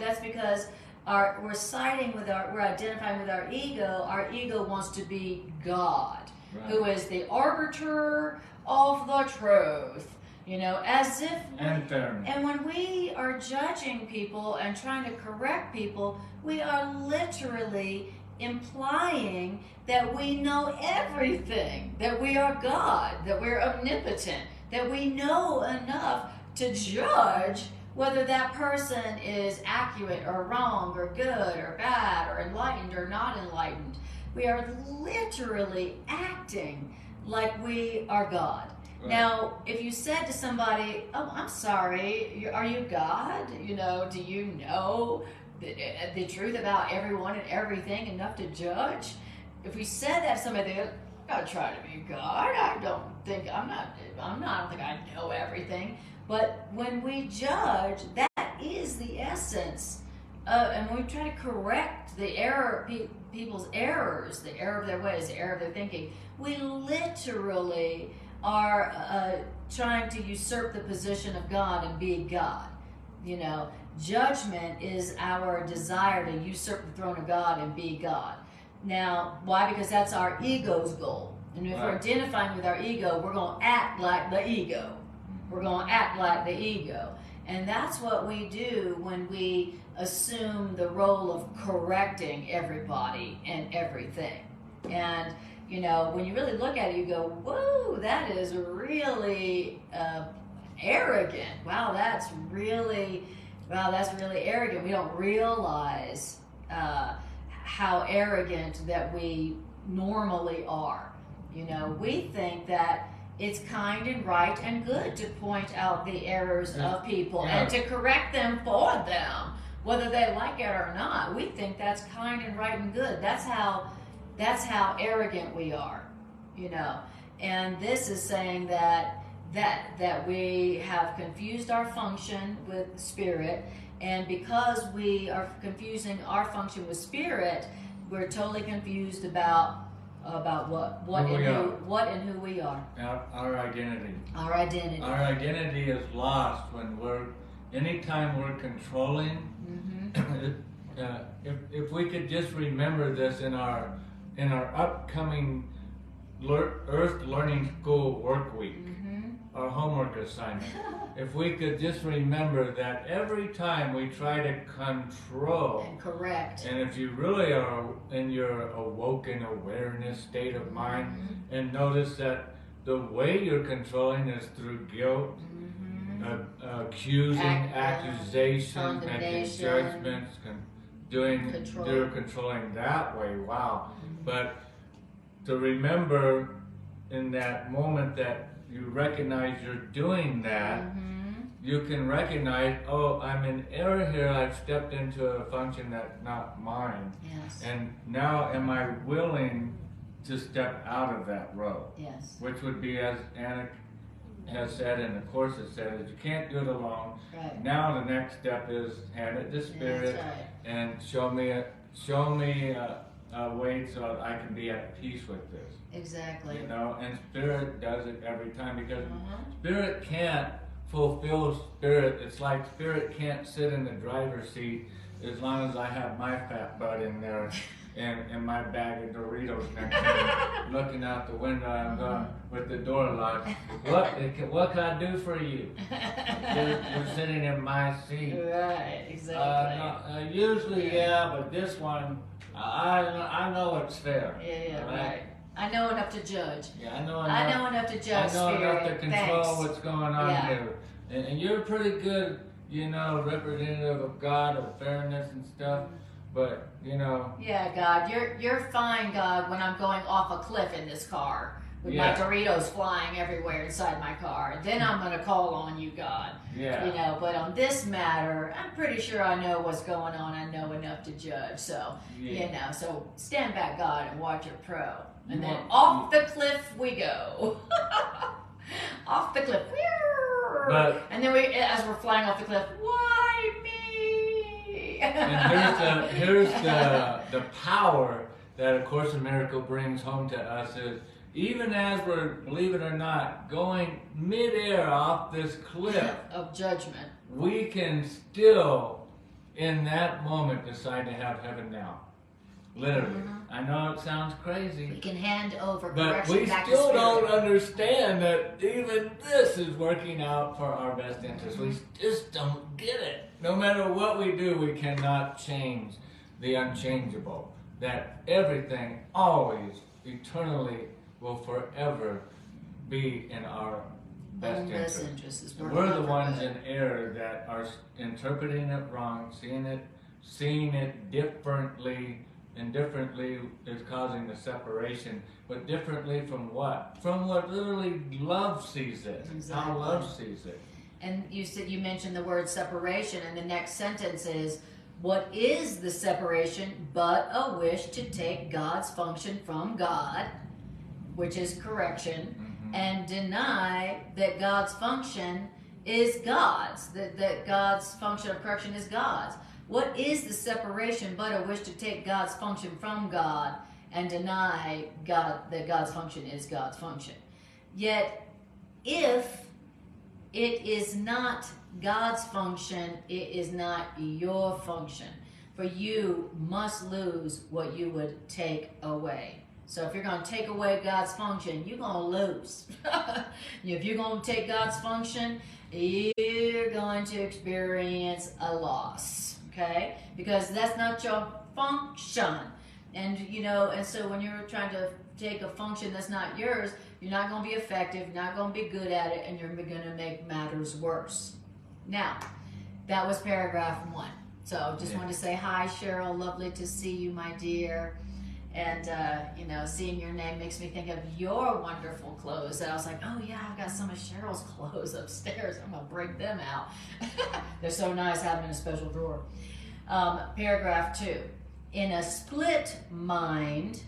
that's because we're siding with we're identifying with our ego. Our ego wants to be God, right, who is the arbiter of the truth. As if and when we are judging people and trying to correct people, we are literally implying that we know everything, that we are God, that we're omnipotent, that we know enough to judge whether that person is accurate or wrong or good or bad or enlightened or not enlightened. We are literally acting like we are God. Right. Now, if you said to somebody, "Oh, I'm sorry, are you God? Do you know the truth about everyone and everything enough to judge?" If we said that to somebody, they're not trying to be God. I don't think I know everything. But when we judge, that is the essence. And when we try to correct the error, people's errors, the error of their ways, the error of their thinking, we literally are trying to usurp the position of God and be God. Judgment is our desire to usurp the throne of God and be God. Now, why? Because that's our ego's goal. And if we're identifying with our ego, we're going to act like the ego. We're going to act like the ego. And that's what we do when we assume the role of correcting everybody and everything. And when you really look at it, you go, whoa, that is really arrogant. Wow, that's really arrogant. We don't realize how arrogant that we normally are. We think that it's kind and right and good to point out the errors of people and to correct them for them, whether they like it or not. We think that's kind and right and good. That's how arrogant we are, And this is saying that we have confused our function with spirit, and because we are confusing our function with spirit, we're totally confused about what and who we are. Our identity. Our identity. Our identity is lost when anytime we're controlling. If we could just remember this in our upcoming Earth Learning School work week, our homework assignment, if we could just remember that every time we try to control and correct, and if you really are in your awoken awareness state of mind, and notice that the way you're controlling is through guilt, accusing, accusation, making judgments, you're controlling that way. Wow. But to remember in that moment that you recognize you're doing that, you can recognize, oh, I'm in error here. I've stepped into a function that's not mine. Yes. And now am I willing to step out of that road? Yes. Which would be, as Anna has said, and the Course has said, is you can't do it alone. Right. Now the next step is hand it to Spirit and show me a way so I can be at peace with this. Exactly. And Spirit does it every time, because Spirit can't fulfill Spirit. It's like Spirit can't sit in the driver's seat as long as I have my fat butt in there and my bag of Doritos next to me, looking out the window. I'm going with the door locked. What can I do for you? You're sitting in my seat. Right, exactly. Usually, but this one, I know it's fair. Yeah, right. I know enough to judge. Yeah, I know enough to judge. I know Spirit. enough to control what's going on here. Yeah. And you're pretty good, representative of God, of fairness and stuff. But, Yeah, God, you're fine, God, when I'm going off a cliff in this car with my Doritos flying everywhere inside my car. Then I'm going to call on you, God. Yeah. But on this matter, I'm pretty sure I know what's going on. I know enough to judge. So, so stand back, God, and watch your pro. And then off the cliff we go. Off the cliff. and then as we're flying off the cliff, why me? And here's the power that A Course in Miracle brings home to us is, even as we're, believe it or not, going midair off this cliff of judgment, we can still, in that moment, decide to have heaven now. Literally. I know it sounds crazy. We can hand over but correction we back to still spirit. don't understand that even this is working out for our best interest. We just don't get it. No matter what we do, we cannot change the unchangeable. That everything always, eternally, will forever be in our best interest. We're the ones in error that are interpreting it wrong, seeing it differently, and differently is causing the separation. But differently from what? From what literally love sees it. Exactly. How love sees it. And you mentioned the word separation, and the next sentence is, what is the separation but a wish to take God's function from God, which is correction, and deny that God's function is God's, that God's function of correction is God's. What is the separation but a wish to take God's function from God and deny that God's function is God's function? Yet, if it is not God's function, it is not your function. For you must lose what you would take away. So if you're going to take away God's function, you're going to lose. If you're going to take God's function, you're going to experience a loss. Okay? Because that's not your function. And so when you're trying to take a function that's not yours, you're not going to be effective, you're not going to be good at it, and you're going to make matters worse. Now, that was paragraph 1. So just wanted to say hi, Cheryl. Lovely to see you, my dear. And, seeing your name makes me think of your wonderful clothes. And I was like, oh, yeah, I've got some of Cheryl's clothes upstairs. I'm going to break them out. They're so nice, have them in a special drawer. Paragraph 2. In a split mind,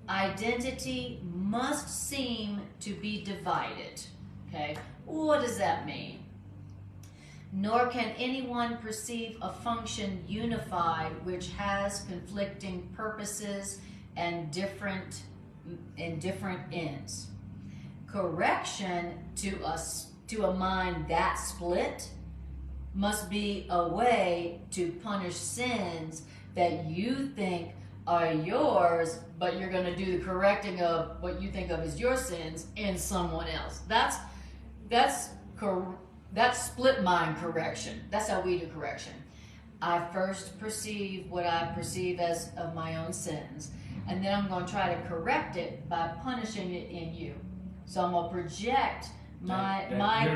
identity must seem to be divided. Okay? What does that mean? Nor can anyone perceive a function unified which has conflicting purposes and different ends. Correction to a mind that split must be a way to punish sins that you think are yours, but you're going to do the correcting of what you think of as your sins in someone else. That's split mind correction. That's how we do correction. I first perceive what I perceive as of my own sins, and then I'm going to try to correct it by punishing it in you. So I'm going to project my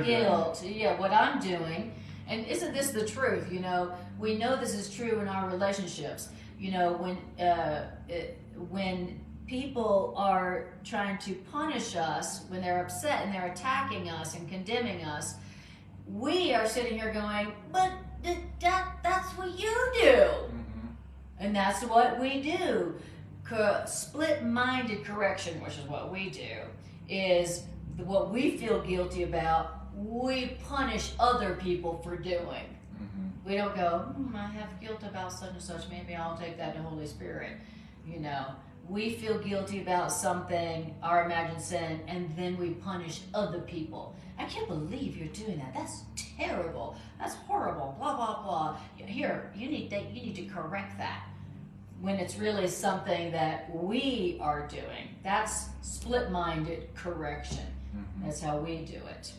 guilt, what I'm doing. And isn't this the truth? We know this is true in our relationships. When people are trying to punish us, when they're upset and they're attacking us and condemning us, we are sitting here going, but that's what you do. And that's what we do. Split-minded correction, which is what we do, is what we feel guilty about, we punish other people for doing. We don't go, I have guilt about such and such, maybe I'll take that to Holy Spirit. We feel guilty about something, our imagined sin, and then we punish other people. I can't believe you're doing that. That's terrible. That's horrible. Blah, blah, blah. Here, you need to correct that. When it's really something that we are doing. That's split-minded correction. That's how we do it.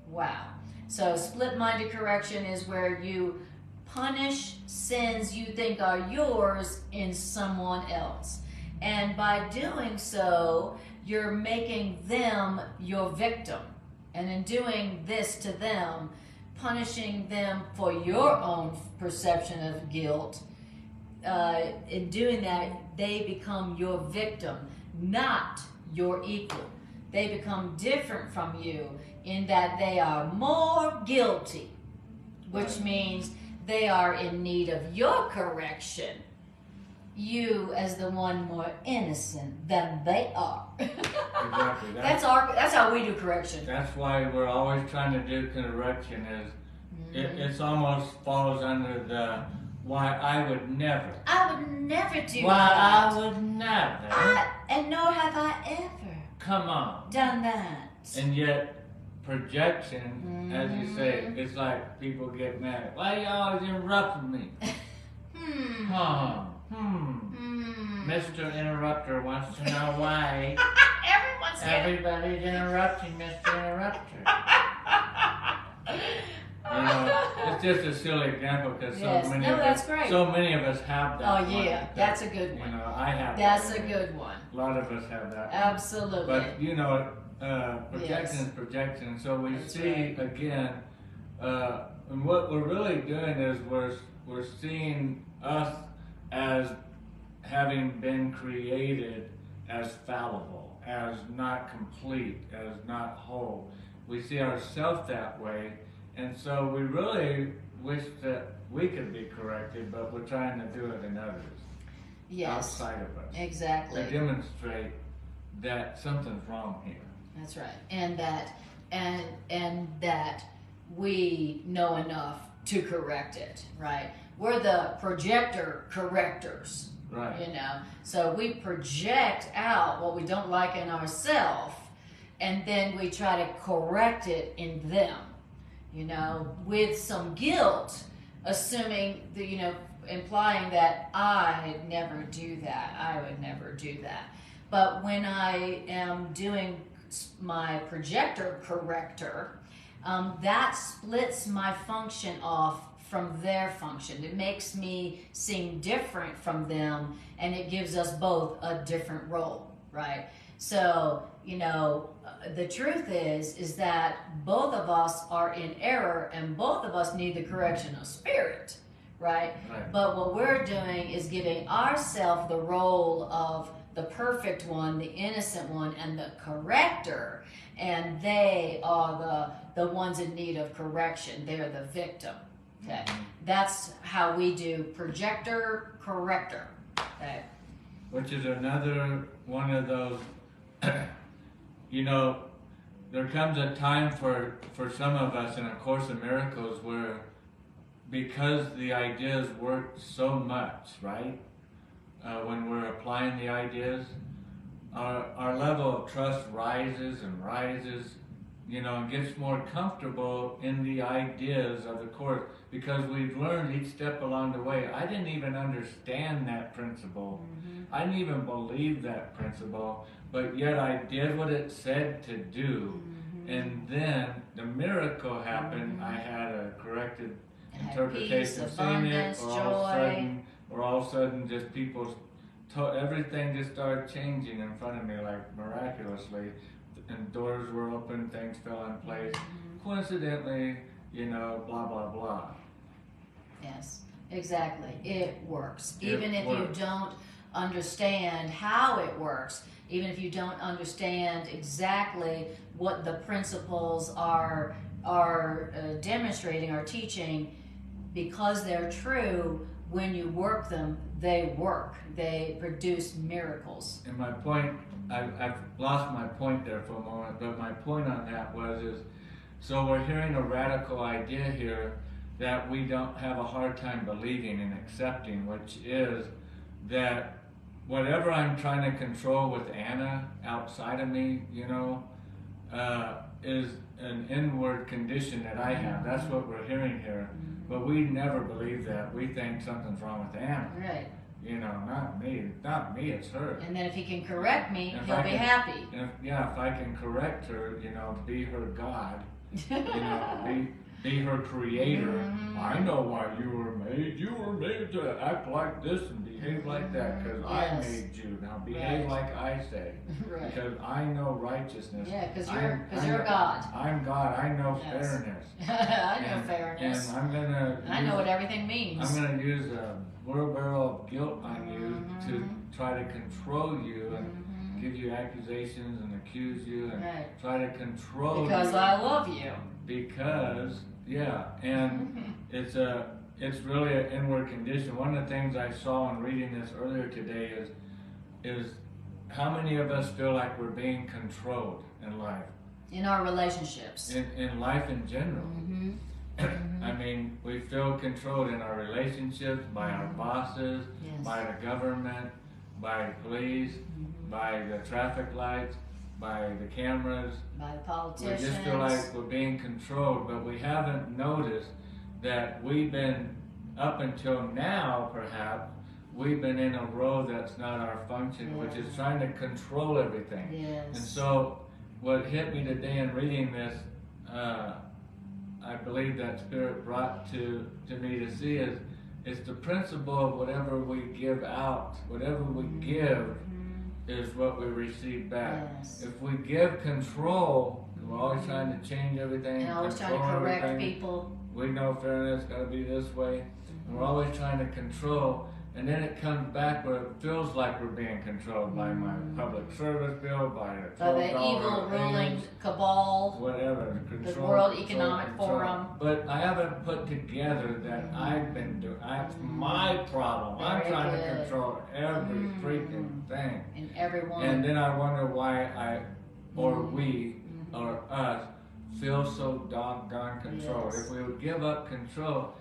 Wow. So split-minded correction is where you punish sins you think are yours in someone else. And by doing so, you're making them your victim. And in doing this to them, punishing them for your own perception of guilt, in doing that, they become your victim, not your equal. They become different from you in that they are more guilty, which means they are in need of your correction. you as the one more innocent than they are. Exactly. That's how we do correction. That's why we're always trying to do correction. It's almost falls under the why I would never. I would never do why that. I would never. And nor have I ever. Come on. Done that. And yet, projection, as you say, it's like people get mad. Why you always interrupting me? Mr. Interrupter wants to know why everybody's interrupting Mr. Interrupter. It's just a silly example because so many of us have that. Oh yeah, that's a good one. I have. That's a good one. A lot of us have that. Absolutely. But projection is projection. So we see again, and what we're really doing is we're seeing us as having been created as fallible, as not complete, as not whole. We see ourselves that way, and so we really wish that we could be corrected, but we're trying to do it in others. Yes. Outside of us. Exactly. To demonstrate that something's wrong here. That's right. And that we know enough to correct it, right? We're the projector correctors. Right. So we project out what we don't like in ourselves, and then we try to correct it in them, with some guilt, assuming that, implying that I'd never do that, I would never do that. But when I am doing my projector corrector, that splits my function off from their function. It makes me seem different from them, and it gives us both a different role, right? So, the truth is that both of us are in error, and both of us need the correction of spirit, right? But what we're doing is giving ourselves the role of the perfect one, the innocent one, and the corrector, and they are the ones in need of correction. They're the victim. Okay, that's how we do projector corrector. Okay, which is another one of those. There comes a time for some of us in A Course in Miracles where, because the ideas work so much, right? When we're applying the ideas, our level of trust rises and rises, and gets more comfortable in the ideas of the Course, because we've learned each step along the way. I didn't even understand that principle. I didn't even believe that principle, but yet I did what it said to do. And then the miracle happened. I had a corrected interpretation of seeing it, or all of a sudden just everything just started changing in front of me, like miraculously, and doors were open, things fell in place. Coincidentally, blah, blah, blah. Yes, exactly. It works. Even if you don't understand how it works, even if you don't understand exactly what the principles are demonstrating, are teaching, because they're true, when you work them, they work. They produce miracles. And my point, I've lost my point there for a moment, but my point on that so we're hearing a radical idea here that we don't have a hard time believing and accepting, which is that whatever I'm trying to control with Anna outside of me, is an inward condition that I have. That's what we're hearing here. But we never believe that. We think something's wrong with Anna. Right. Not me, it's her. And then if he can correct me, he'll be happy. If I can correct her, be her God, be her creator. I know why you were made. You were made to act like this and behave like that because I made you. Now behave like I say. Right. Because I know righteousness. Yeah, because you're God. I'm God. I know fairness. I know fairness. And I know what everything means. I'm going to use a wheelbarrow of guilt on you to try to control you and give you accusations and accuse you and try to control you. Because I love you. Because, and it's really an inward condition. One of the things I saw in reading this earlier today is how many of us feel like we're being controlled in life? In our relationships. In life in general. I mean, we feel controlled in our relationships by our bosses, by the government, by police, by the traffic lights, by the cameras, by the politicians. We just feel like we're being controlled, but we haven't noticed that we've been, up until now perhaps, we've been in a role that's not our function, which is trying to control everything. And so what hit me today in reading this, I believe that Spirit brought to me to see is the principle of whatever we give out, whatever we give is what we receive back. If we give control, we're always trying to change everything, and always trying to correct people. We know fairness got to be this way, and we're always trying to control. And then it comes back where it feels like we're being controlled by my public service bill, by the evil ruling cabal, whatever, the World Economic Forum. But I haven't put together that I've been doing. That's my problem. I'm trying to control every freaking thing. And everyone. And then I wonder why we, or us, feel so doggone controlled. If we would give up control,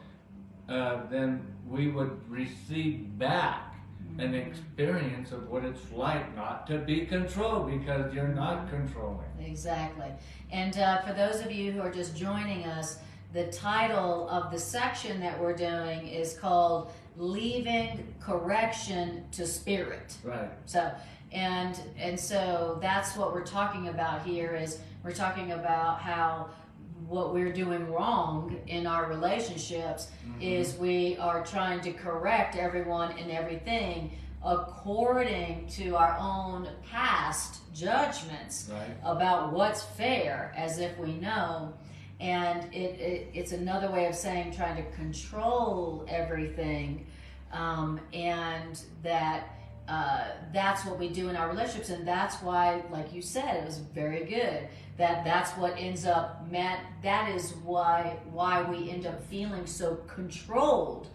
then we would receive back an experience of what it's like not to be controlled, because you're not controlling. Exactly. And for those of you who are just joining us, the title of the section that we're doing is called Leaving Correction to Spirit. Right. So, and so that's what we're talking about here. Is we're talking about how what we're doing wrong in our relationships is we are trying to correct everyone and everything according to our own past judgments about what's fair, as if we know. And it's another way of saying trying to control everything, and that's what we do in our relationships. And that's why, like you said, it was very good. That's what ends up, that is why we end up feeling so controlled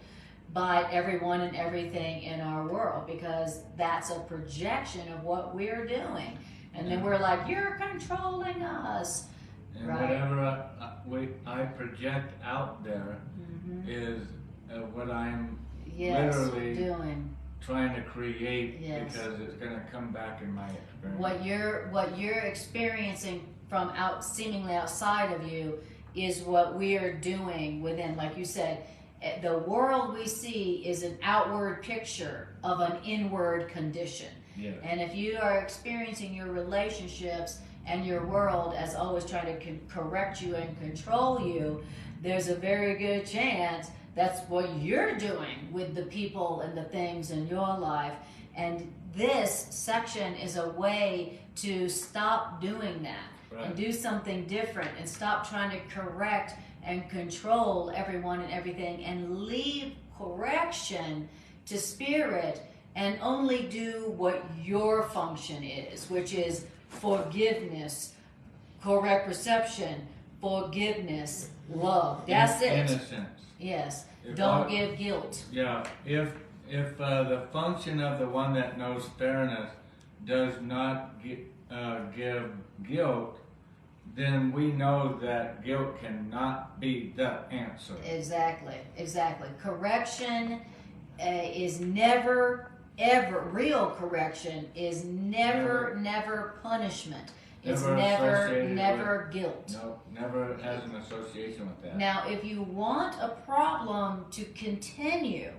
by everyone and everything in our world, because that's a projection of what we're doing. And then we're like, you're controlling us. And whatever I project out there is what I'm literally doing. Trying to create, because it's going to come back in my experience. What you're experiencing from seemingly outside of you is what we're doing within. Like you said, the world we see is an outward picture of an inward condition. And if you are experiencing your relationships and your world as always trying to correct you and control you, there's a very good chance that's what you're doing with the people and the things in your life. And this section is a way to stop doing that and do something different, and stop trying to correct and control everyone and everything, and leave correction to Spirit and only do what your function is, which is forgiveness, correct perception, forgiveness, love. That's it. Innocence. Yes. Don't give guilt. Yeah. If the function of the one that knows fairness does not give guilt, then we know that guilt cannot be the answer. Exactly. Correction is never, ever, real correction is never punishment. It's never guilt. No, never has an association with that. Now, if you want a problem to continue,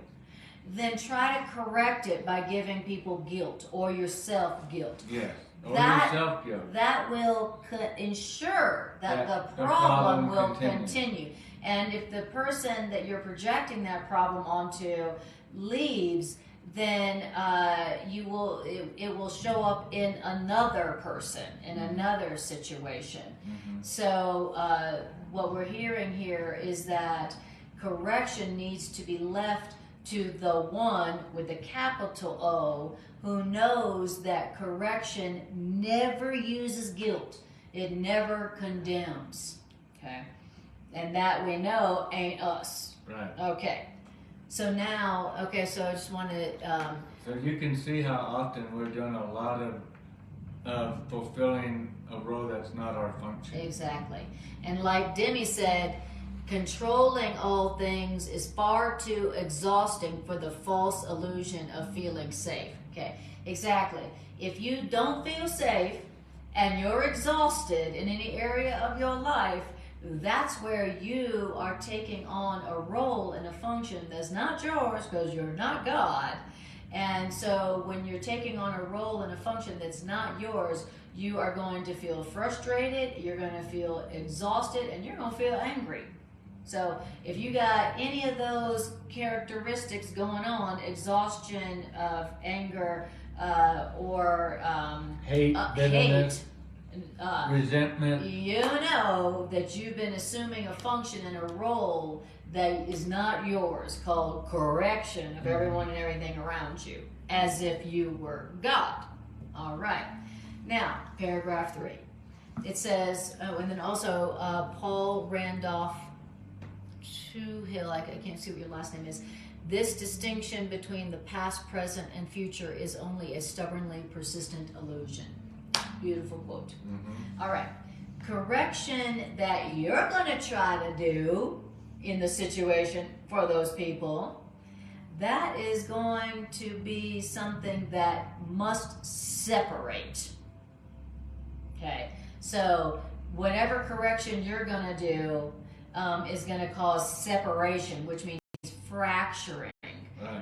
then try to correct it by giving people guilt or yourself guilt. Yes, or yourself guilt. That will ensure that the problem will continue. And if the person that you're projecting that problem onto leaves, then it will show up in another person, in another situation. So what we're hearing here is that correction needs to be left to the one with a capital O, who knows that correction never uses guilt. It never condemns. Okay? And that we know ain't us. Right. Okay. So now, okay, so I just want to... So you can see how often we're doing a lot of fulfilling a role that's not our function. Exactly. And like Demi said, controlling all things is far too exhausting for the false illusion of feeling safe. Okay, exactly. If you don't feel safe and you're exhausted in any area of your life, that's where you are taking on a role and a function that's not yours, because you're not God. And so when you're taking on a role and a function that's not yours, you are going to feel frustrated, you're going to feel exhausted, and you're going to feel angry. So if you got any of those characteristics going on, exhaustion, anger, or hate, bitterness, resentment, you know that you've been assuming a function and a role that is not yours, called correction of everyone and everything around you, as if you were God. All right. Now, paragraph 3. It says, and then also Paul Randolph Hill, I can't see what your last name is. This distinction between the past, present, and future is only a stubbornly persistent illusion. Beautiful quote. Mm-hmm. All right. Correction that you're going to try to do in the situation for those people, that is going to be something that must separate. Okay. So whatever correction you're going to do is going to cause separation, which means fracturing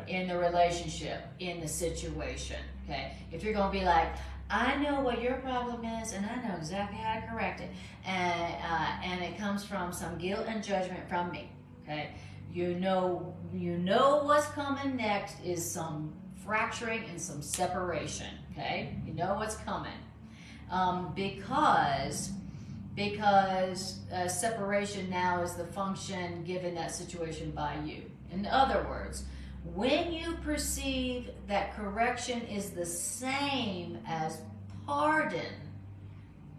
in the relationship, in the situation. Okay. If you're going to be like, I know what your problem is, and I know exactly how to correct it, and it comes from some guilt and judgment from me. Okay, you know what's coming next is some fracturing and some separation. Okay, you know what's coming, because separation now is the function given that situation by you. In other words, when you perceive that correction is the same as pardon,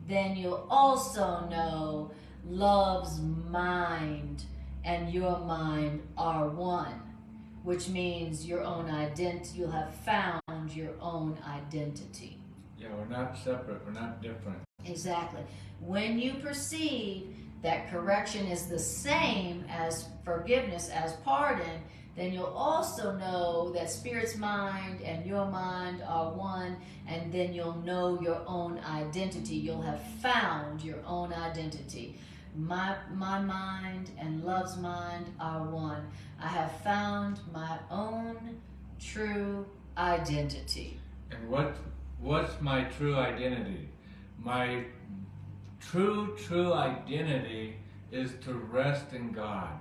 then you'll also know love's mind and your mind are one, which means your own identity. You'll have found your own identity. Yeah, we're not separate. We're not different. Exactly. When you perceive that correction is the same as forgiveness, as pardon, then you'll also know that Spirit's mind and your mind are one, and then you'll know your own identity. You'll have found your own identity. My mind and Love's mind are one. I have found my own true identity. And what's my true identity? My true identity is to rest in God.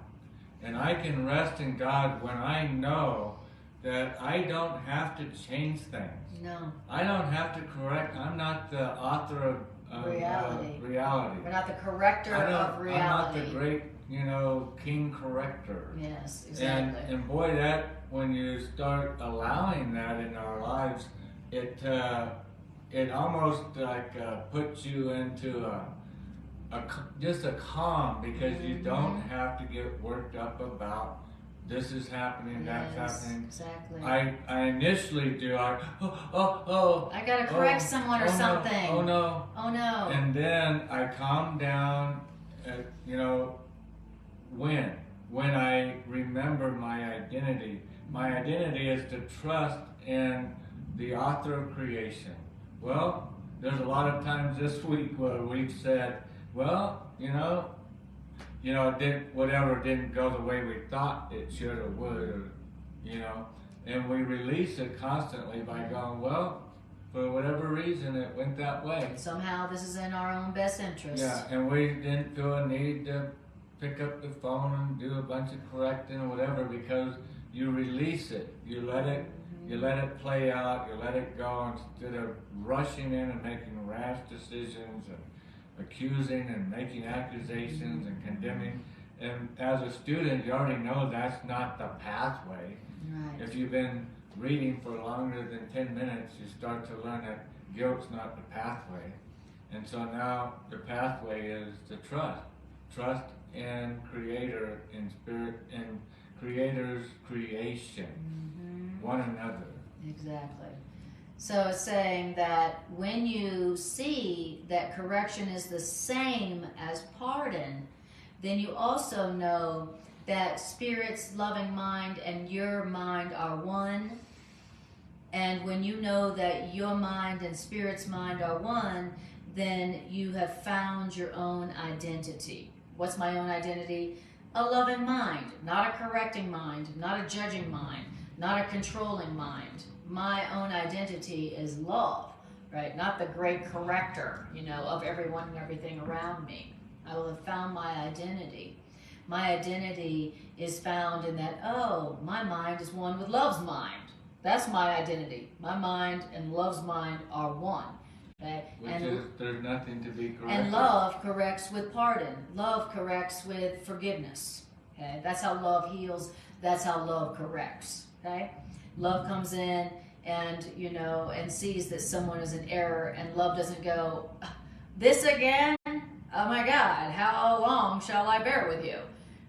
And I can rest in God when I know that I don't have to change things. No. I don't have to correct. I'm not the author of reality. We're not the corrector of reality. I'm not the great, king corrector. Yes, exactly. And boy, that when you start allowing that in our lives, it almost puts you into just a calm, because you don't have to get worked up about this is happening, that's happening. Exactly. I initially do. I gotta correct someone or something. No. And then I calm down. When I remember my identity. My identity is to trust in the author of creation. Well, there's a lot of times this week where we've said, well, whatever didn't go the way we thought it should or would, and we release it constantly by going, well, for whatever reason it went that way. Somehow this is in our own best interest. Yeah, and we didn't feel a need to pick up the phone and do a bunch of correcting or whatever, because you release it, you let it play out, you let it go, instead of rushing in and making rash decisions and accusing and making accusations and condemning. And as a student, you already know that's not the pathway. Right. If you've been reading for longer than 10 minutes, you start to learn that guilt's not the pathway. And so now the pathway is to trust in Creator, in Spirit, and Creator's creation, one another. Exactly. So it's saying that when you see that correction is the same as pardon, then you also know that Spirit's loving mind and your mind are one. And when you know that your mind and Spirit's mind are one, then you have found your own identity. What's my own identity? A loving mind, not a correcting mind, not a judging mind, not a controlling mind. My own identity is love, right? Not the great corrector, of everyone and everything around me. I will have found my identity. My identity is found in that, my mind is one with love's mind. That's my identity. My mind and love's mind are one. Okay? There's nothing to be corrected. And love corrects with pardon. Love corrects with forgiveness. Okay? That's how love heals. That's how love corrects. Okay? Love comes in and, and sees that someone is in error, and love doesn't go, this again? Oh my God, how long shall I bear with you?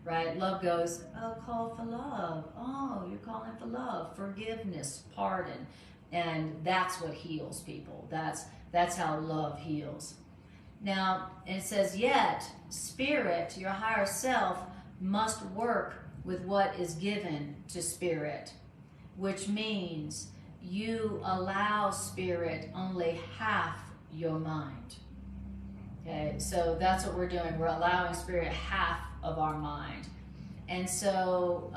Right? Love goes, call for love. Oh, you're calling for love, forgiveness, pardon. And that's what heals people. That's how love heals. Now, it says, yet, Spirit, your higher self, must work with what is given to Spirit, which means you allow Spirit only half your mind. Okay, so that's what we're doing. We're allowing Spirit half of our mind. And so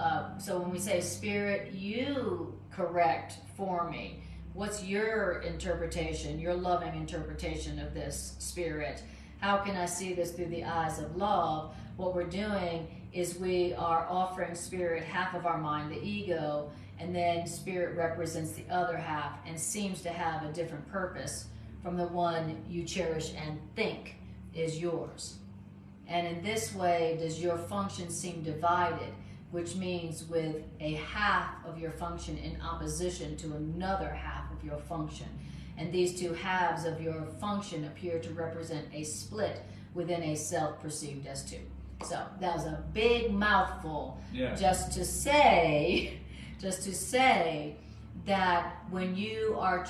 when we say, Spirit, you correct for me, what's your interpretation, your loving interpretation of this, Spirit? How can I see this through the eyes of love? What we're doing is we are offering Spirit half of our mind, the ego, and then Spirit represents the other half and seems to have a different purpose from the one you cherish and think is yours. And in this way does your function seem divided, which means with a half of your function in opposition to another half of your function. And these two halves of your function appear to represent a split within a self perceived as two. So that was a big mouthful, just to say that when you are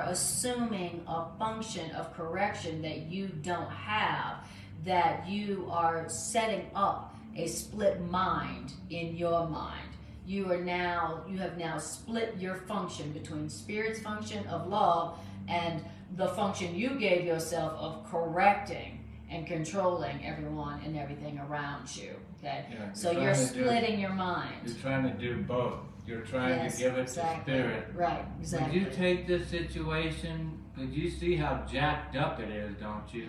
assuming a function of correction that you don't have, that you are setting up a split mind in your mind. You have now split your function between Spirit's function of love and the function you gave yourself of correcting and controlling everyone and everything around you. Okay, so you're splitting your mind. You're trying to do both. You're trying to give it to Spirit. Right, exactly. When you take this situation, did you see how jacked up it is, don't you?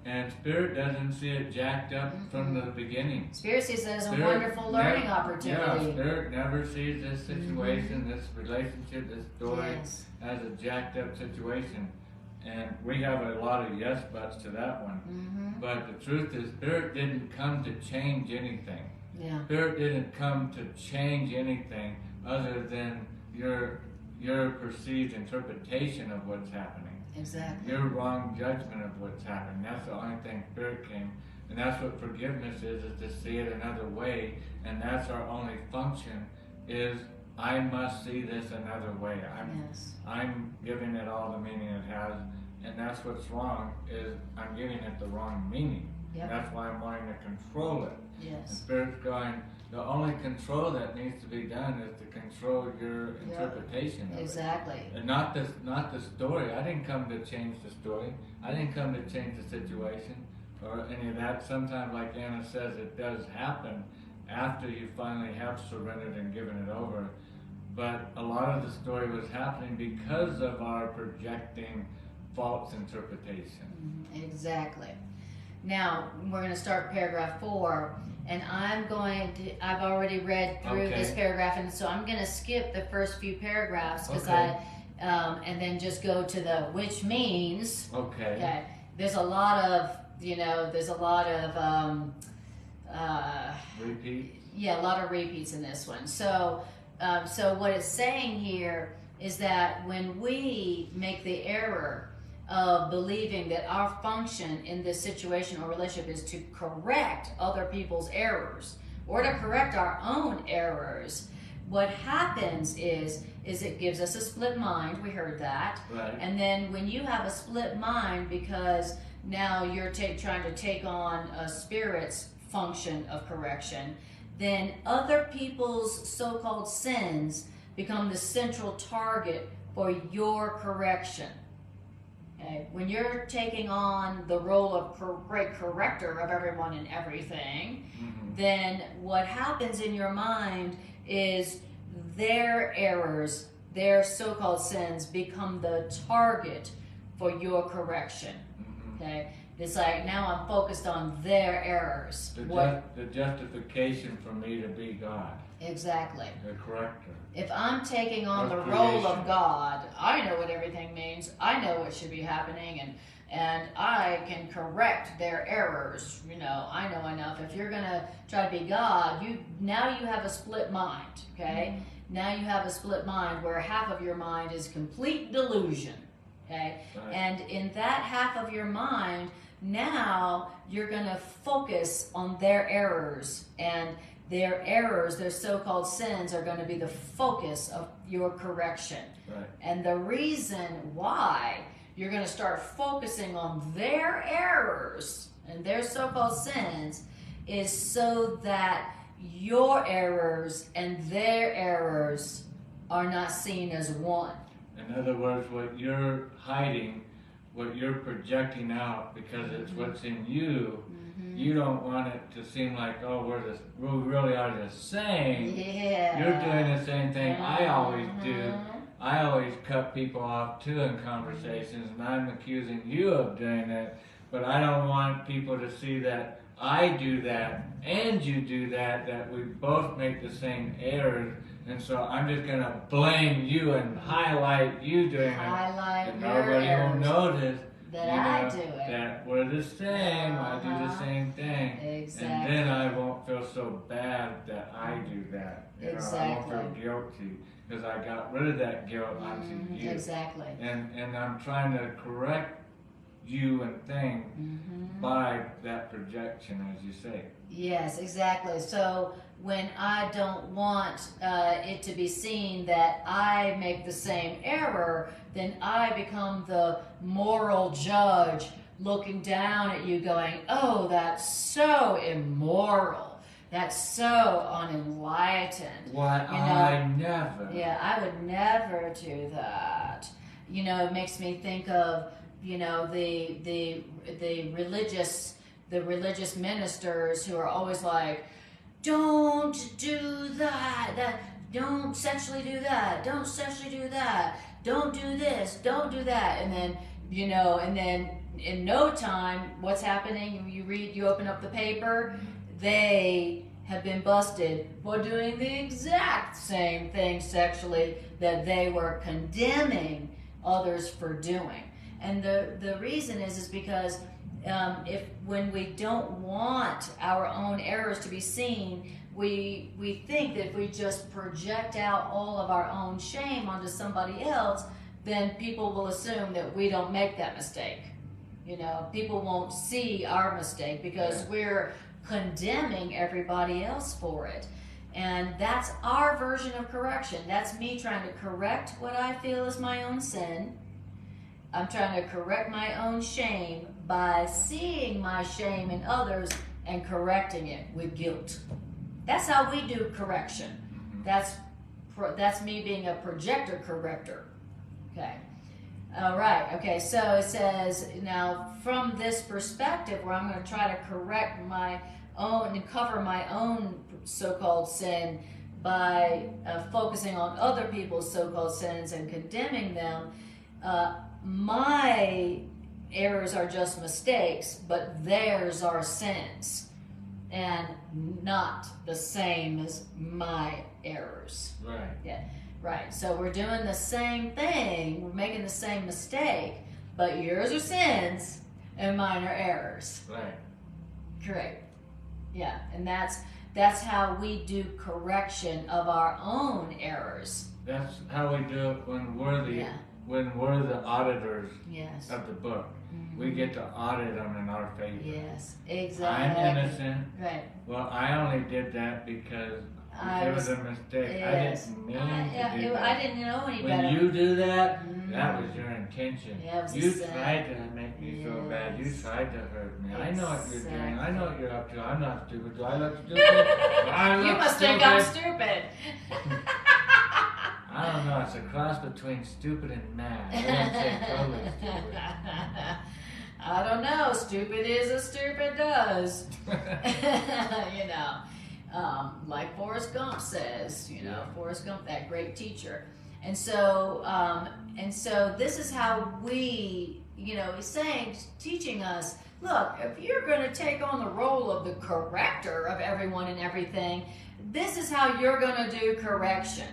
And Spirit doesn't see it jacked up from the beginning. Spirit sees it as a wonderful learning opportunity. Yeah, Spirit never sees this situation, this relationship, this story as a jacked up situation. And we have a lot of yes buts to that one. But the truth is, Spirit didn't come to change anything. Spirit didn't come to change anything other than your perceived interpretation of what's happening. Exactly. Your wrong judgment of what's happening. That's the only thing Spirit came. And that's what forgiveness is to see it another way. And that's our only function is I must see this another way. I'm giving it all the meaning it has. And that's what's wrong is I'm giving it the wrong meaning. And that's why I'm wanting to control it. And Spirit's going, the only control that needs to be done is to control your interpretation of it. Exactly. And not the story. I didn't come to change the story. I didn't come to change the situation or any of that. Sometimes, like Anna says, it does happen after you finally have surrendered and given it over. But a lot of the story was happening because of our projecting false interpretation. Exactly. Now, we're going to start paragraph 4, and I've already read through this paragraph, and so I'm going to skip the first few paragraphs and then just go to the which means. Okay. There's a lot of, repeat. Yeah, a lot of repeats in this one. So what it's saying here is that when we make the error of believing that our function in this situation or relationship is to correct other people's errors, or to correct our own errors, what happens is it gives us a split mind. We heard that. Right. And then when you have a split mind, because now you're trying to take on a spirit's function of correction, then other people's so-called sins become the central target for your correction. Okay? When you're taking on the role of great corrector of everyone and everything, then what happens in your mind is their errors, their so-called sins, become the target for your correction. Okay? It's like, now I'm focused on their errors. The justification for me to be God. Exactly. The corrector. If I'm taking on the role of God, I know what everything means. I know what should be happening, and I can correct their errors. You know, I know enough. If you're gonna try to be God, now you have a split mind. Okay. Now you have a split mind where half of your mind is complete delusion. Okay. Right. And in that half of your mind, now you're gonna focus on their errors, and their errors, their so-called sins, are going to be the focus of your correction. Right. And the reason why you're going to start focusing on their errors and their so-called sins is so that your errors and their errors are not seen as one. In other words, what you're hiding, what you're projecting out, because it's what's in you, you don't want it to seem like, oh, we really are the same. Yeah. You're doing the same thing I always do. I always cut people off too in conversations, and I'm accusing you of doing it, but I don't want people to see that I do that and you do that, that we both make the same errors, and so I'm just going to blame you and highlight you doing it. And nobody will notice that I do it. That we're the same, I do the same thing. Exactly. And then I won't feel so bad that I do that. You know, I won't feel guilty because I got rid of that guilt onto you. Exactly. And I'm trying to correct you and thing by that projection, as you say. Yes, exactly. So when I don't want it to be seen that I make the same error, then I become the moral judge looking down at you going, oh, that's so immoral. That's so unenlightened. Why, I never. Yeah, I would never do that. You know, it makes me think of, you know, the religious ministers who are always like, don't do that, don't sexually do that, don't sexually do that, don't do this, don't do that. And then, you know, and then in no time, what's happening? You open up the paper, they have been busted for doing the exact same thing sexually that they were condemning others for doing. And the reason is because when we don't want our own errors to be seen, we think that if we just project out all of our own shame onto somebody else, then people will assume that we don't make that mistake. You know, people won't see our mistake because we're condemning everybody else for it. And that's our version of correction. That's me trying to correct what I feel is my own sin. I'm trying to correct my own shame by seeing my shame in others and correcting it with guilt. That's how we do correction. That's me being a projector corrector. Okay. All right. Okay. So it says, now from this perspective where I'm going to try to correct my own and cover my own so-called sin by focusing on other people's so-called sins and condemning them, my errors are just mistakes, but theirs are sins, and not the same as my errors. Right. Yeah. Right. So we're doing the same thing. We're making the same mistake, but yours are sins and mine are errors. Right. Correct. Yeah. And that's how we do correction of our own errors. That's how we do it when we're when we're the auditors Yes. of the book. We get to audit them in our favor. Yes, exactly. I'm innocent. Right. Well, I only did that because it was a mistake. Yes. I didn't mean to do that. I didn't know any When better. you do that, that was your intention. Yeah, it was You a sin. tried to make me feel bad. You Yes. tried to hurt me. I know what you're doing. Exactly. I know what you're up to. I'm not stupid. Do I look stupid? I look You must stupid. think I'm stupid. I don't know. It's a cross between stupid and mad. I don't say totally stupid. I don't know. Stupid is as stupid does. You know, like Forrest Gump says. You know, Forrest Gump, that great teacher. And so this is how we, you know, he's saying, teaching us. Look, if you're going to take on the role of the corrector of everyone and everything, this is how you're going to do correction.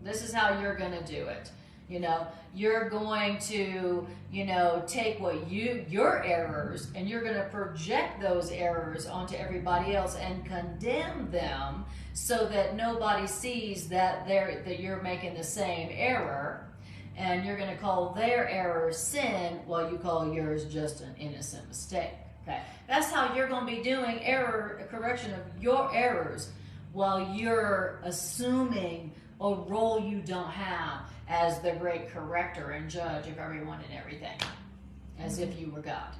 This is how you're going to do it. You know, you're going to, you know, take what your errors, and you're going to project those errors onto everybody else and condemn them so that nobody sees that you're making the same error. And you're going to call their error sin while you call yours just an innocent mistake. Okay, that's how you're going to be doing correction of your errors while you're assuming a role you don't have as the great corrector and judge of everyone and everything, as if you were God.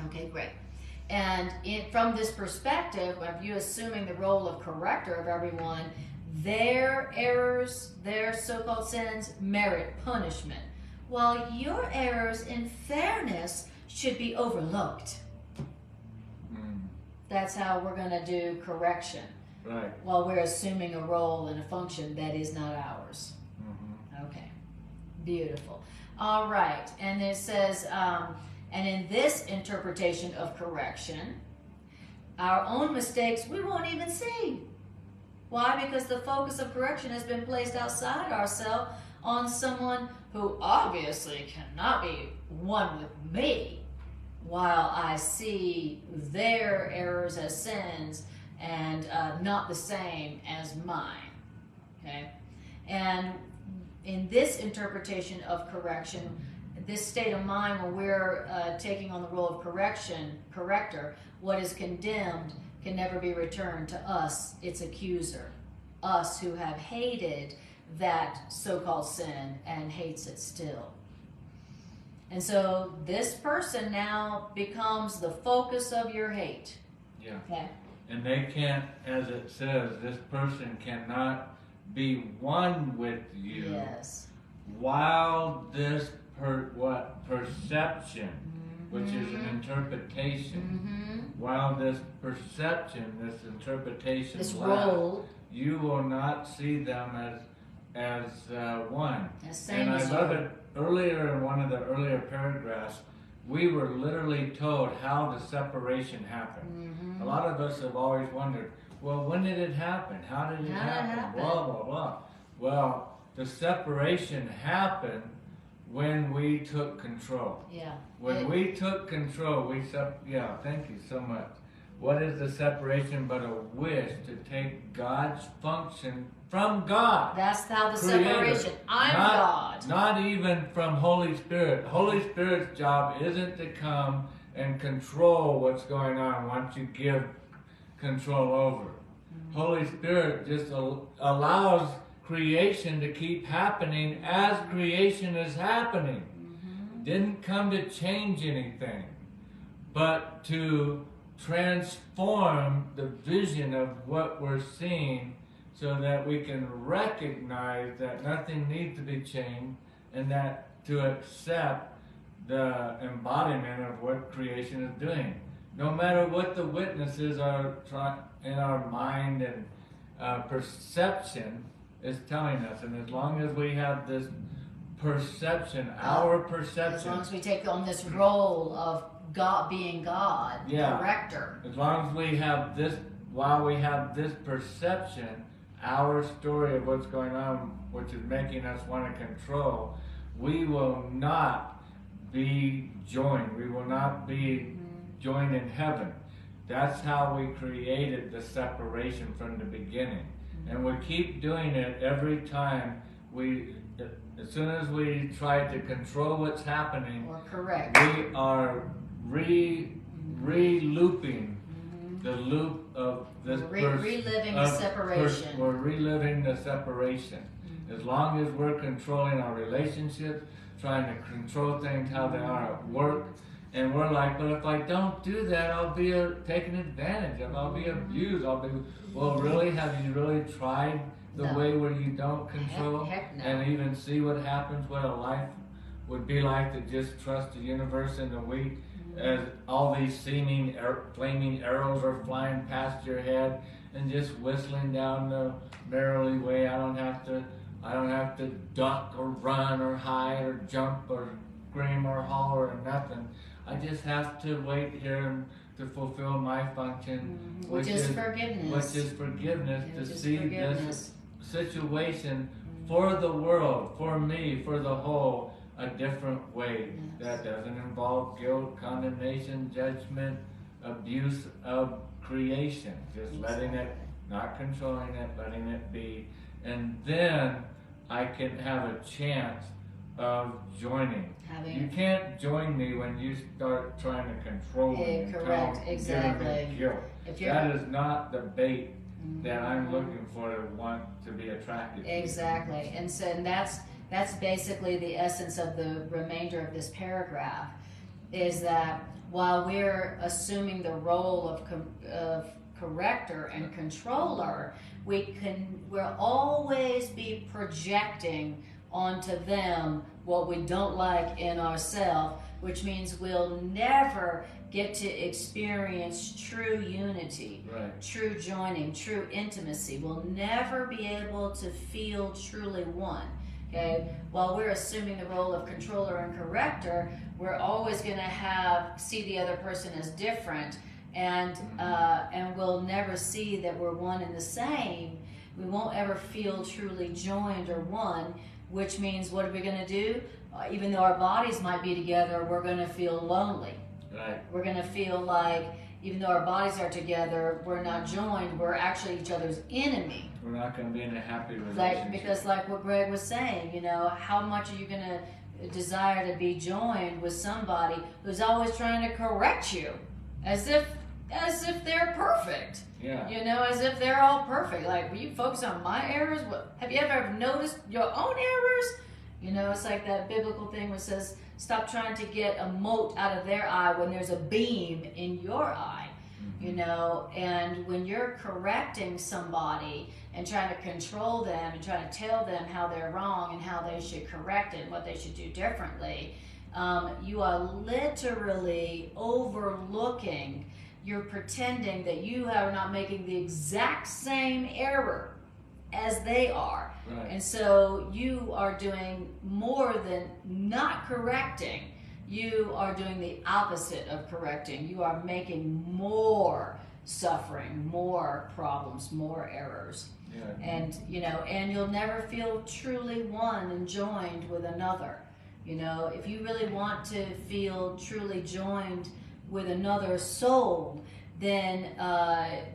Okay, great. And from this perspective of you assuming the role of corrector of everyone, their errors, their so-called sins, merit punishment, while your errors, in fairness, should be overlooked. That's how we're going to do correction. Right. While we're assuming a role and a function that is not ours. Okay. Beautiful. All right. And it says, and in this interpretation of correction, our own mistakes we won't even see. Why? Because the focus of correction has been placed outside ourselves on someone who obviously cannot be one with me, while I see their errors as sins and not the same as mine. Okay? And in this interpretation of correction, this state of mind when we're taking on the role of corrector, what is condemned can never be returned to us, its accuser, us who have hated that so-called sin and hates it still. And so this person now becomes the focus of your hate. Yeah. Okay? And they can't, as it says, this person cannot be one with you. Yes. While this perception, which is an interpretation, while this perception, this interpretation this lasts, role, you will not see them as one. Same and I as love you. it. Earlier in one of the earlier paragraphs, we were literally told how the separation happened. A lot of us have always wondered, well, when did it happen? How did it happen? Blah, blah, blah. Well, the separation happened when we took control. Yeah. When we took control, yeah, thank you so much. What is the separation but a wish to take God's function from God? That's how the Creator. separation. I'm God. Not even from Holy Spirit. Holy Spirit's job isn't to come and control what's going on once you give control over. Holy Spirit just allows creation to keep happening as creation is happening. Didn't come to change anything, but to transform the vision of what we're seeing so that we can recognize that nothing needs to be changed and that to accept the embodiment of what creation is doing. No matter what the witnesses are in our mind and perception is telling us, and as long as we have this perception, our perception. As long as we take on this role of God, being God, corrector. As long as we have this, while we have this perception, our story of what's going on, which is making us want to control, we will not be joined. We will not be joined in heaven. That's how we created the separation from the beginning. And we keep doing it every time as soon as we try to control what's happening, or correct, we are re-looping the loop of this reliving the separation. We're reliving the separation. As long as we're controlling our relationships, trying to control things how they are at work, and we're like, but if I don't do that, I'll be taken advantage of. I'll be abused. Well, really? Have you really tried the way where you don't control? Heck no. And even see what happens, what a life would be like to just trust the universe in the week, as all these seeming flaming arrows are flying past your head and just whistling down the merrily way. I don't have to duck or run or hide or jump or scream or holler or nothing. I just have to wait here to fulfill my function, which is forgiveness. To see this situation for the world, for me, for the whole, a different way that doesn't involve guilt, condemnation, judgment, abuse of creation. Just letting it, not controlling it, letting it be. And then I can have a chance of joining. You can't join me when you start trying to control me. Correct, exactly. Guilt. That is not the bait that I'm looking for to want to be attracted to. Exactly. And so that's basically the essence of the remainder of this paragraph, is that while we're assuming the role of corrector and controller, we'll always be projecting onto them what we don't like in ourselves, which means we'll never get to experience true unity, true joining, true intimacy. We'll never be able to feel truly one. Okay? While we're assuming the role of controller and corrector, we're always going to see the other person as different, and we'll never see that we're one and the same. We won't ever feel truly joined or one, which means what are we going to do? Even though our bodies might be together, we're going to feel lonely. Right. We're going to feel like even though our bodies are together, we're not joined, we're actually each other's enemy. We're not going to be in a happy relationship. Because like what Greg was saying, how much are you going to desire to be joined with somebody who's always trying to correct you as if they're perfect. Yeah. As if they're all perfect. Like, will you focus on my errors? Have you ever noticed your own errors? It's like that biblical thing where it says, stop trying to get a mote out of their eye when there's a beam in your eye. And when you're correcting somebody and trying to control them and trying to tell them how they're wrong and how they should correct it and what they should do differently, you are literally overlooking. You're pretending that you are not making the exact same error as they are. Right. And so you are doing more than not correcting. You are doing the opposite of correcting. You are making more suffering, more problems, more errors. Yeah. And you'll never feel truly one and joined with another. If you really want to feel truly joined with another soul, then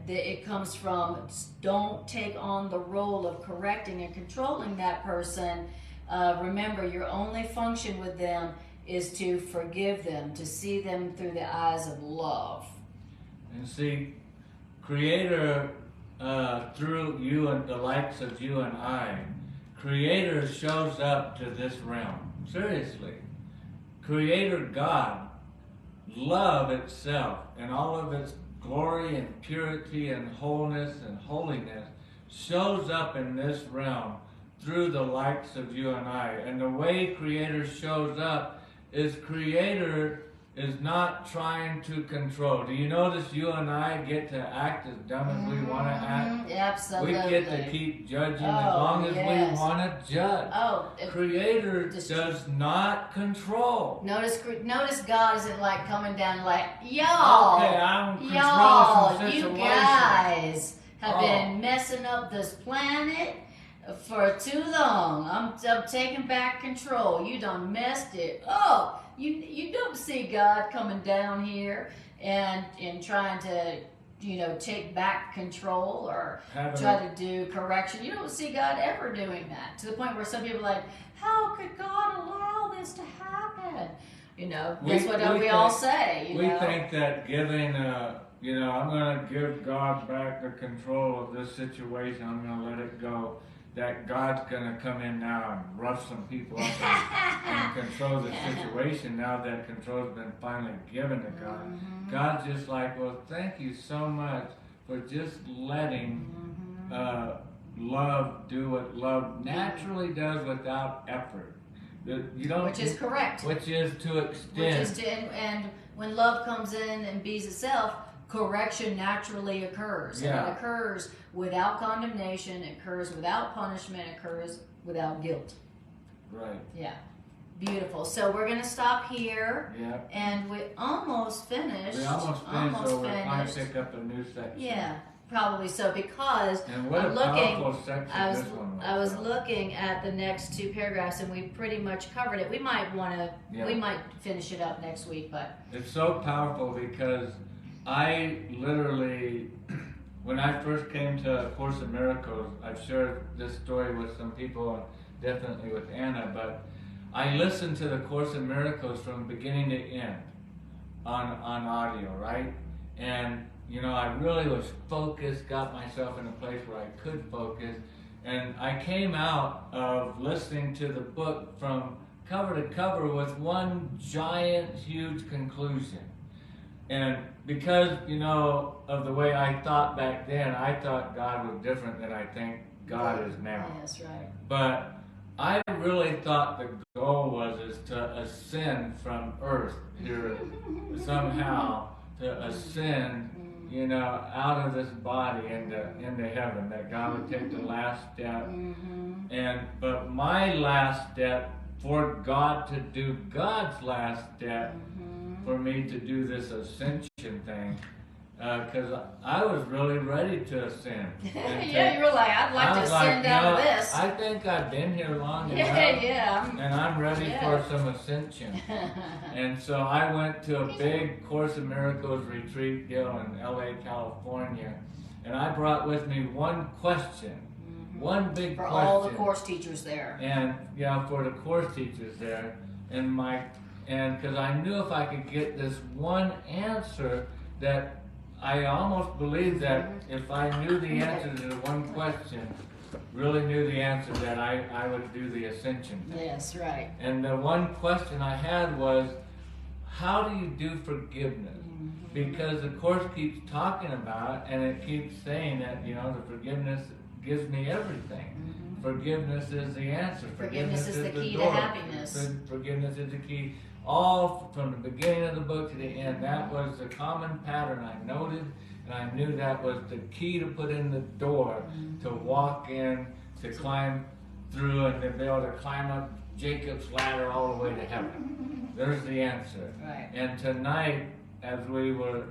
it comes from, don't take on the role of correcting and controlling that person. Remember, your only function with them is to forgive them, to see them through the eyes of love. And see, Creator, through you and the likes of you and I, Creator shows up to this realm. Seriously. Creator God, love itself and all of its glory and purity and wholeness and holiness shows up in this realm through the likes of you and I. And the way Creator shows up is Creator is not trying to control. Do you notice you and I get to act as dumb as we want to act? Absolutely. We get to keep judging as long as we want to judge. Creator does not control. Notice God isn't like coming down like, y'all, you guys have been messing up this planet for too long. I'm taking back control. You done messed it up. You don't see God coming down here and trying to take back control or Having try to do correction. You don't see God ever doing that, to the point where some people are like, how could God allow this to happen? That's what we all say. We think that giving, I'm going to give God back the control of this situation. I'm going to let it go. That God's going to come in now and rough some people up and control the situation now that control's been finally given to God. Mm-hmm. God's just like, well, thank you so much for just letting love do what love naturally does without effort. Which is correct. Which is to extend. And when love comes in and bees itself, correction naturally occurs. Yeah. And it occurs without condemnation, it occurs without punishment, it occurs without guilt. Right. Yeah. Beautiful. So we're going to stop here. Yeah. And we almost finished. We almost finished, so we're going to pick up a new section. Yeah. Probably so, because and what I'm a powerful section this one was. I was looking at the next two paragraphs, and we pretty much covered it. We might we might finish it up next week, but it's so powerful because I literally, when I first came to A Course in Miracles, I've shared this story with some people, and definitely with Anna, but I listened to the Course in Miracles from beginning to end on audio, right? And I really was focused, got myself in a place where I could focus, and I came out of listening to the book from cover to cover with one giant, huge conclusion. And because, of the way I thought back then, I thought God was different than I think God is now. Yes, right. But I really thought the goal is to ascend from earth here somehow, to ascend out of this body into heaven, that God would take the last step. Mm-hmm. But my last step, for God to do God's last step, for me to do this ascension thing, because I was really ready to ascend. Yeah, you were like, I'd like to ascend out of this. I think I've been here long enough. Yeah. And I'm ready for some ascension. And so I went to a big Course in Miracles retreat deal in LA, California. And I brought with me one question. One big question. For all the course teachers there. And for the course teachers there. And because I knew if I could get this one answer, that I almost believed that if I knew the answer to the one question, really knew the answer, that I would do the ascension thing. Yes, right. And the one question I had was, how do you do forgiveness? Because the Course keeps talking about it, and it keeps saying that, the forgiveness gives me everything. Forgiveness is the answer. Forgiveness is the key to door. happiness. Forgiveness is the key. All from the beginning of the book to the end, that was the common pattern I noted, and I knew that was the key to put in the door, to walk in, to climb through, and to be able to climb up Jacob's ladder all the way to heaven. There's the answer. Right. And tonight, as we were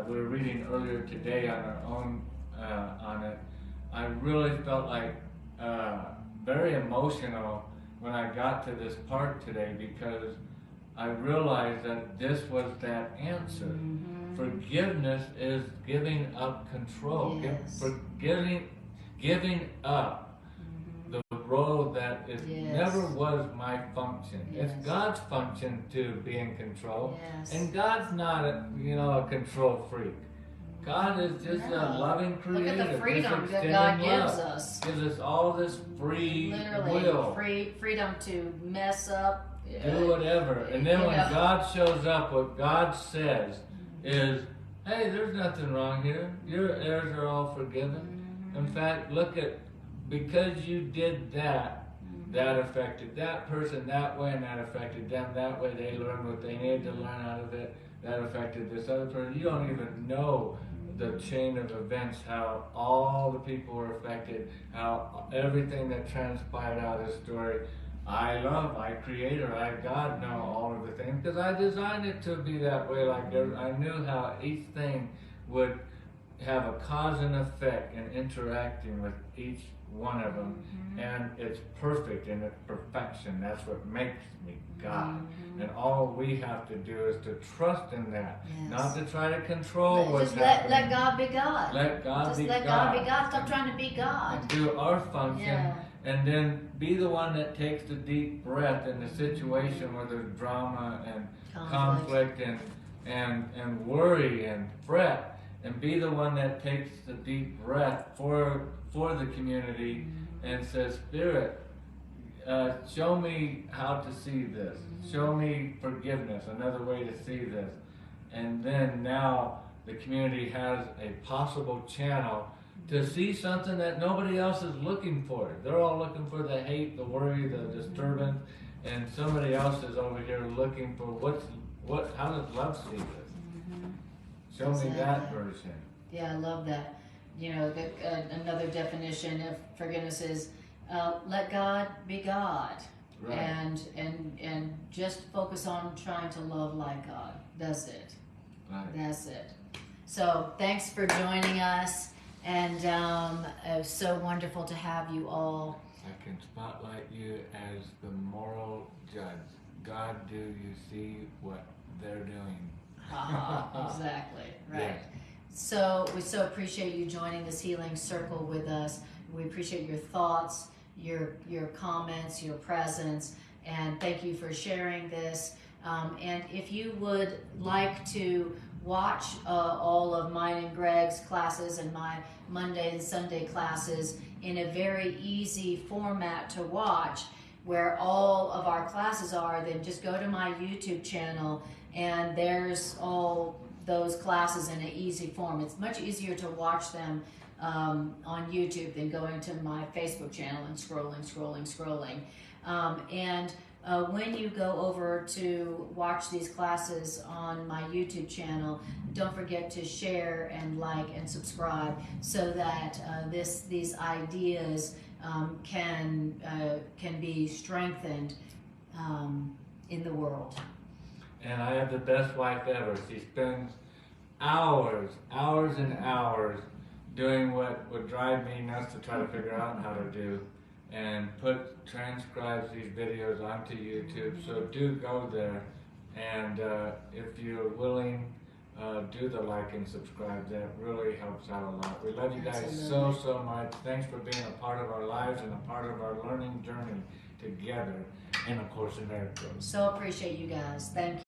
reading earlier today on our own on it, I really felt like very emotional when I got to this part today, because I realized that this was that answer. Forgiveness is giving up control. Yes. Giving up the role that never was my function. Yes. It's God's function to be in control. Yes. And God's not a control freak. God is just a loving creator. Look at the freedom that God gives us. Gives us all this free will. Freedom to mess up. Do whatever. And then when God shows up, what God says is, hey, there's nothing wrong here. Your errors are all forgiven. In fact, because you did that, that affected that person that way, and that affected them that way. They learned what they needed to learn out of it. That affected this other person. You don't even know the chain of events, how all the people were affected, how everything that transpired out of this story. I creator, God know all of the things, because I designed it to be that way. Like I knew how each thing would have a cause and effect and interacting with each one of them. And it's perfect and it's perfection. That's what makes me God. And all we have to do is to trust in that. Yes. Not to try to control what's just happening. let God be God. Let God just be let God. God be God. Stop trying to be God. And do our function. Yeah. And then be the one that takes the deep breath in the situation where there's drama and conflict and worry and fret. And be the one that takes the deep breath for the community and says, Spirit, show me how to see this. Show me forgiveness, another way to see this. And then now the community has a possible channel to see something that nobody else is looking for. They're all looking for the hate, the worry, the disturbance, and somebody else is over here looking for how does love see this? Show me that version. Yeah, I love that. You know, another definition of forgiveness is let God be God. Right. And just focus on trying to love like God. That's it. Right. That's it. So thanks for joining us, and it was so wonderful to have you all. I can spotlight you as the moral judge. God, do you see what they're doing? Exactly. Right. Yes. So we so appreciate you joining this healing circle with us. We appreciate your thoughts, your comments, your presence, and thank you for sharing this. And if you would like to watch all of mine and Greg's classes and my Monday and Sunday classes in a very easy format to watch, where all of our classes are, then just go to my YouTube channel and there's all those classes in an easy form. It's much easier to watch them on YouTube than going to my Facebook channel and scrolling. When you go over to watch these classes on my YouTube channel, don't forget to share and like and subscribe so that these ideas can be strengthened in the world. And I have the best wife ever. She spends hours and hours doing what would drive me nuts to try to figure out how to do, and transcribes these videos onto YouTube. So do go there, and if you're willing, do the like and subscribe. That really helps out a lot. We love you guys so much. Thanks for being a part of our lives and a part of our learning journey together in A Course in Miracles. So appreciate you guys. Thank you.